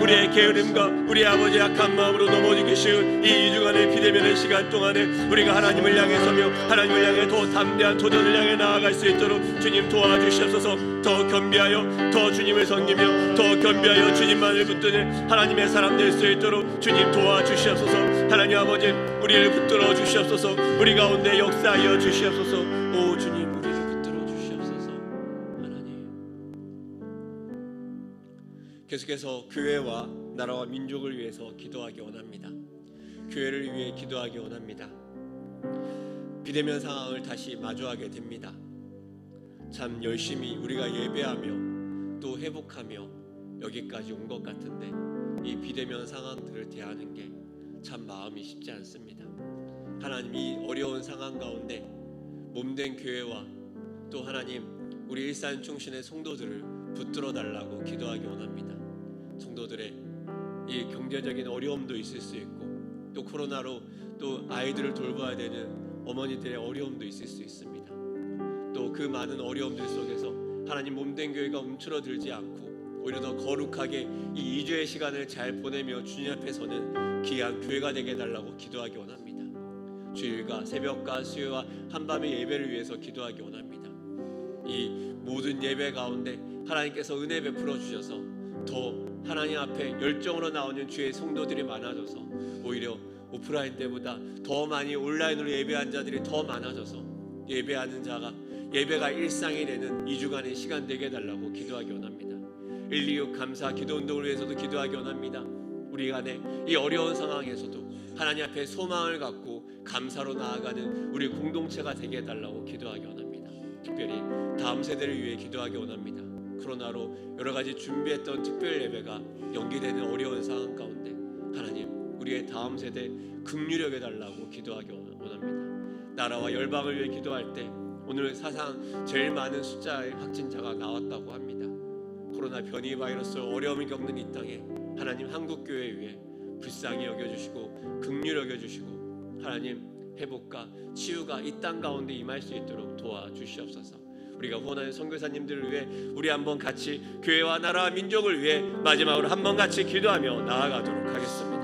우리의 게으름과 우리 아버지의 악한 마음으로 넘어지기 쉬운 이 2주간의 비대면의 시간 동안에 우리가 하나님을 향해 서며 하나님을 향해 더 담대한 도전을 향해 나아갈 수 있도록 주님 도와주시옵소서. 더 겸비하여 더 주님을 섬기며 더 겸비하여 주님만을 붙드는 하나님의 사람 될 수 있도록 주님 도와주시옵소서. 하나님 아버지 우리를 붙들어 주시옵소서. 우리 가운데 역사하여 주시옵소서. 오 주님 우리를 붙들어 주시옵소서. 하나님 계속해서 교회와 나라와 민족을 위해서 기도하기 원합니다. 교회를 위해 기도하기 원합니다. 비대면 상황을 다시 마주하게 됩니다. 참 열심히 우리가 예배하며 또 회복하며 여기까지 온 것 같은데 이 비대면 상황들을 대하는 게 참 마음이 쉽지 않습니다. 하나님 이 어려운 상황 가운데 몸된 교회와 또 하나님 우리 일산 충신의 성도들을 붙들어 달라고 기도하기 원합니다. 성도들의 이 경제적인 어려움도 있을 수 있고 또 코로나로 또 아이들을 돌봐야 되는 어머니들의 어려움도 있을 수 있습니다. 또 그 많은 어려움들 속에서 하나님 몸된 교회가 움츠러들지 않고 오히려 더 거룩하게 이 2주의 시간을 잘 보내며 주님 앞에 서는 귀한 교회가 되게 해달라고 기도하기 원합니다. 주일과 새벽과 수요와 한밤의 예배를 위해서 기도하기 원합니다. 이 모든 예배 가운데 하나님께서 은혜 베풀어 주셔서 더 하나님 앞에 열정으로 나오는 주의 성도들이 많아져서 오히려 오프라인 때보다 더 많이 온라인으로 예배한 자들이 더 많아져서 예배하는 자가 예배가 일상이 되는 2주간의 시간 되게 해달라고 기도하기 원합니다. 126 감사 기도운동을 위해서도 기도하기 원합니다. 우리 안에 이 어려운 상황에서도 하나님 앞에 소망을 갖고 감사로 나아가는 우리 공동체가 되게 해달라고 기도하기 원합니다. 특별히 다음 세대를 위해 기도하기 원합니다. 코로나로 여러 가지 준비했던 특별 예배가 연기되는 어려운 상황 가운데 하나님 우리의 다음 세대 긍휼히 여겨달라고 기도하기 원합니다. 나라와 열방을 위해 기도할 때 오늘 사상 제일 많은 숫자의 확진자가 나왔다고 합니다. 코로나 변이 바이러스로 어려움을 겪는 이 땅에 하나님 한국교회 위해 불쌍히 여겨주시고 긍휼히 여겨주시고 하나님 회복과 치유가 이 땅 가운데 임할 수 있도록 도와주시옵소서. 우리가 후원하는 선교사님들을 위해 우리 한번 같이 교회와 나라와 민족을 위해 마지막으로 한번 같이 기도하며 나아가도록 하겠습니다.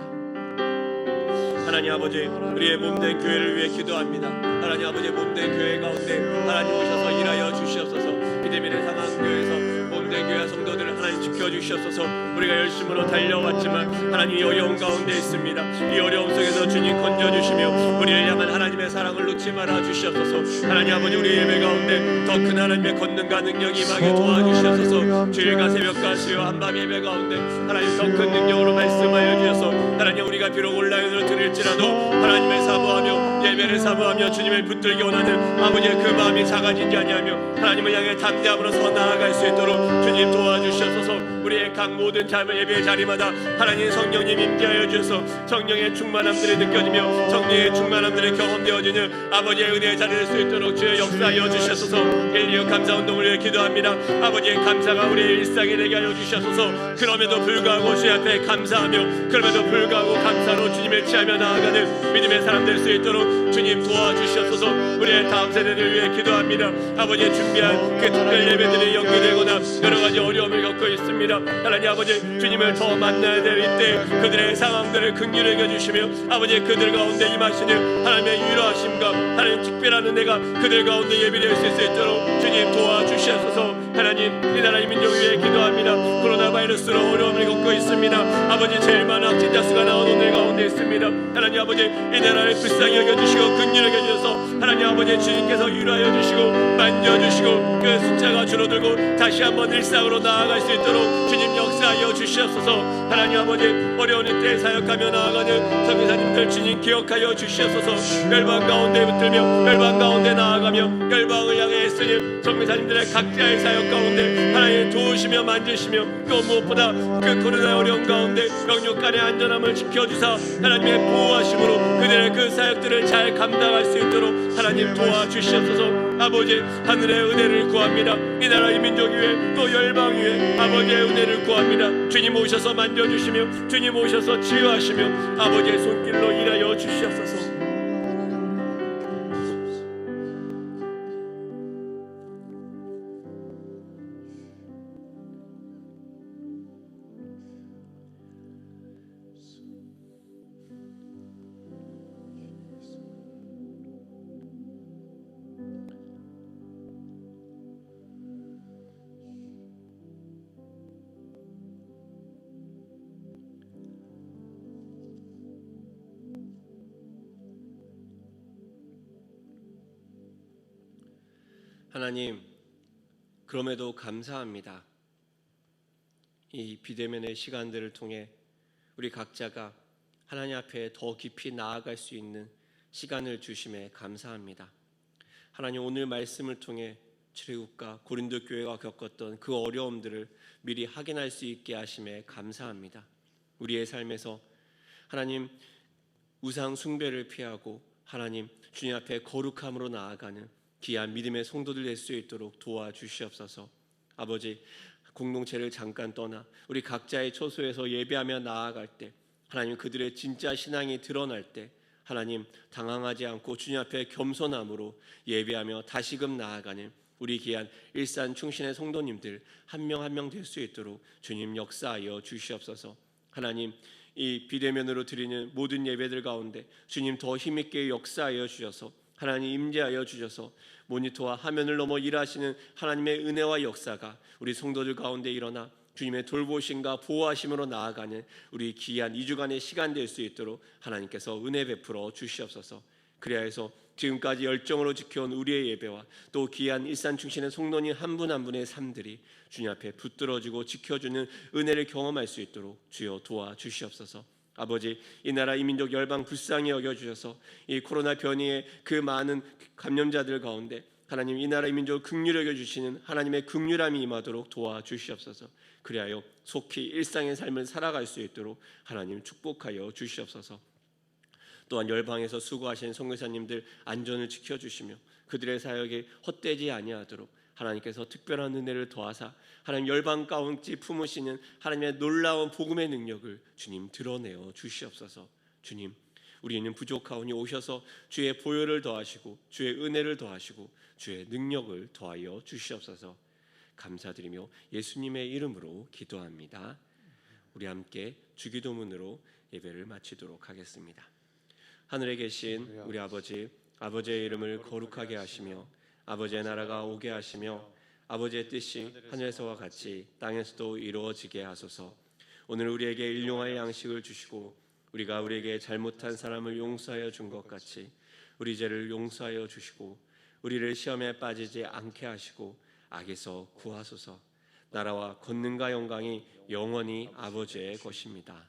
하나님 아버지 우리의 몸된 교회를 위해 기도합니다. 하나님 아버지 몸된 교회 가운데 하나님 오셔서 일하여 주시옵소서. 비대면의 상황 교회에서 몸된 교회 성도들을 하나님 지켜주시옵소서. 우리가 열심으로 달려왔지만 하나님 이 어려운 가운데 있습니다. 이 어려움 속에서 주님 건져주시며 우리를 향한 하나님의 사랑을 놓지 말아 주시옵소서. 하나님 아버지 우리 예배 가운데 더 큰 하나님의 권능과 능력이 임하게 도와주시옵소서. 주일과 새벽과 수요 한밤 예배 가운데 하나님 더 큰 능력으로 말씀하여 주셔서 하나님 우리가 비록 온라인으로 들을지라도 하나님을 사모하며 예배 예배를 사모하며 주님을 붙들기 원하는 아버지의 그 마음이 작아지지 아니하며 하나님을 향해 담대함으로 서 나아갈 수 있도록 주님 도와주시옵소서. 우리의 각 모든 삶의 예배의 자리마다 하나님 성령님 임재하여 주셔서 성령의 충만함들이 느껴지며 성령의 충만함들이 경험되어지는 아버지의 은혜의 자리를 수 있도록 주의 역사하여 주시옵소서. 126 감사운동을 위해 기도합니다. 아버지의 감사가 우리의 일상이 되게 하여 주시옵소서. 그럼에도 불구하고 주의 앞에 감사하며 그럼에도 불구하고 감사로 주님을 취하며 나아가는 믿음의 사람 될 수 있도록 주님 도와주시옵소서. 우리의 다음 세대를 위해 기도합니다. 아버지의 준비한 그 특별 예배들이 연기되거나 여러 가지 어려움을 겪고 있습니다. 하나님 아버지 주님을 더 만나야 될 이때 그들의 상황들을 긍휼히 여겨주시며 아버지 그들 가운데 임하시는 하나님의 위로하심과 하나님 특별한 은혜가 그들 가운데 예비될 수 있도록 주님 도와주시옵소서. 하나님 이 나라 이 민족을 위해 기도합니다. 코로나 바이러스로 어려움을 겪고 있습니다. 아버지 제일 많은 확진자 수가 나온 오늘 가운데 있습니다. 하나님 아버지 이 나라를 불쌍히 여겨주시고 긍휼히 여겨주셔서 하나님 아버지 주님께서 위로하여 주시고 만져주시고 그 숫자가 줄어들고 다시 한번 일상으로 나아갈 수 있도록 주님 역사하여 주시옵소서. 하나님 아버지 어려운 이때 사역하며 나아가는 선교사님들 주님 기억하여 주시옵소서. 열방 가운데 붙들며 열방 가운데 나아가며 열방을 향해 애쓰는 선교사님들의 각자의 사역 가운데 하나님 도우시며 만지시며 또 무엇보다 그 코로나 어려운 가운데 영육 간의 안전함을 지켜주사 하나님의 보호하심으로 그들의 그 사역들을 잘 감당할 수 있도록 하나님 도와주시옵소서. 아버지 하늘의 은혜를 구합니다. 이 나라 이 민족 위에 또 열방 위에 아버지의 은혜를 구합니다. 주님 오셔서 만져주시며 주님 오셔서 치유하시며 아버지의 손길로 일하여 주시옵소서. 하나님, 그럼에도 감사합니다. 이 비대면의 시간들을 통해 우리 각자가 하나님 앞에 더 깊이 나아갈 수 있는 시간을 주심에 감사합니다. 하나님 오늘 말씀을 통해 출애굽과 고린도 교회가 겪었던 그 어려움들을 미리 확인할 수 있게 하심에 감사합니다. 우리의 삶에서 하나님 우상 숭배를 피하고 하나님 주님 앞에 거룩함으로 나아가는 귀한 믿음의 성도들 될 수 있도록 도와주시옵소서. 아버지 공동체를 잠깐 떠나 우리 각자의 처소에서 예배하며 나아갈 때 하나님 그들의 진짜 신앙이 드러날 때 하나님 당황하지 않고 주님 앞에 겸손함으로 예배하며 다시금 나아가는 우리 귀한 일산 충신의 성도님들 한 명 한 명 될 수 있도록 주님 역사하여 주시옵소서. 하나님 이 비대면으로 드리는 모든 예배들 가운데 주님 더 힘있게 역사하여 주셔서 하나님 임재하여 주셔서 모니터와 화면을 넘어 일하시는 하나님의 은혜와 역사가 우리 성도들 가운데 일어나 주님의 돌보심과 보호하심으로 나아가는 우리 귀한 2주간의 시간 될 수 있도록 하나님께서 은혜 베풀어 주시옵소서. 그래야 해서 지금까지 열정으로 지켜온 우리의 예배와 또 귀한 일산 충신의 성도님 한 분 한 분의 삶들이 주님 앞에 붙들어지고 지켜주는 은혜를 경험할 수 있도록 주여 도와주시옵소서. 아버지 이 나라 이 민족 열방 불쌍히 여겨주셔서 이 코로나 변이의 그 많은 감염자들 가운데 하나님 이 나라 이 민족을 긍휼히 여겨주시는 하나님의 긍휼함이 임하도록 도와주시옵소서. 그리하여 속히 일상의 삶을 살아갈 수 있도록 하나님 축복하여 주시옵소서. 또한 열방에서 수고하시는 선교사님들 안전을 지켜주시며 그들의 사역이 헛되지 아니하도록 하나님께서 특별한 은혜를 더하사 하나님 열방 가운데 품으시는 하나님의 놀라운 복음의 능력을 주님 드러내어 주시옵소서. 주님 우리는 부족하오니 오셔서 주의 보혈을 더하시고 주의 은혜를 더하시고 주의 능력을 더하여 주시옵소서. 감사드리며 예수님의 이름으로 기도합니다. 우리 함께 주기도문으로 예배를 마치도록 하겠습니다. 하늘에 계신 우리 아버지, 아버지의 이름을 거룩하게 하시며 아버지의 나라가 오게 하시며 아버지의 뜻이 하늘에서와 같이 땅에서도 이루어지게 하소서. 오늘 우리에게 일용할 양식을 주시고 우리가 우리에게 잘못한 사람을 용서하여 준 것 같이 우리 죄를 용서하여 주시고 우리를 시험에 빠지지 않게 하시고 악에서 구하소서. 나라와 권능과 영광이 영원히 아버지의 것입니다.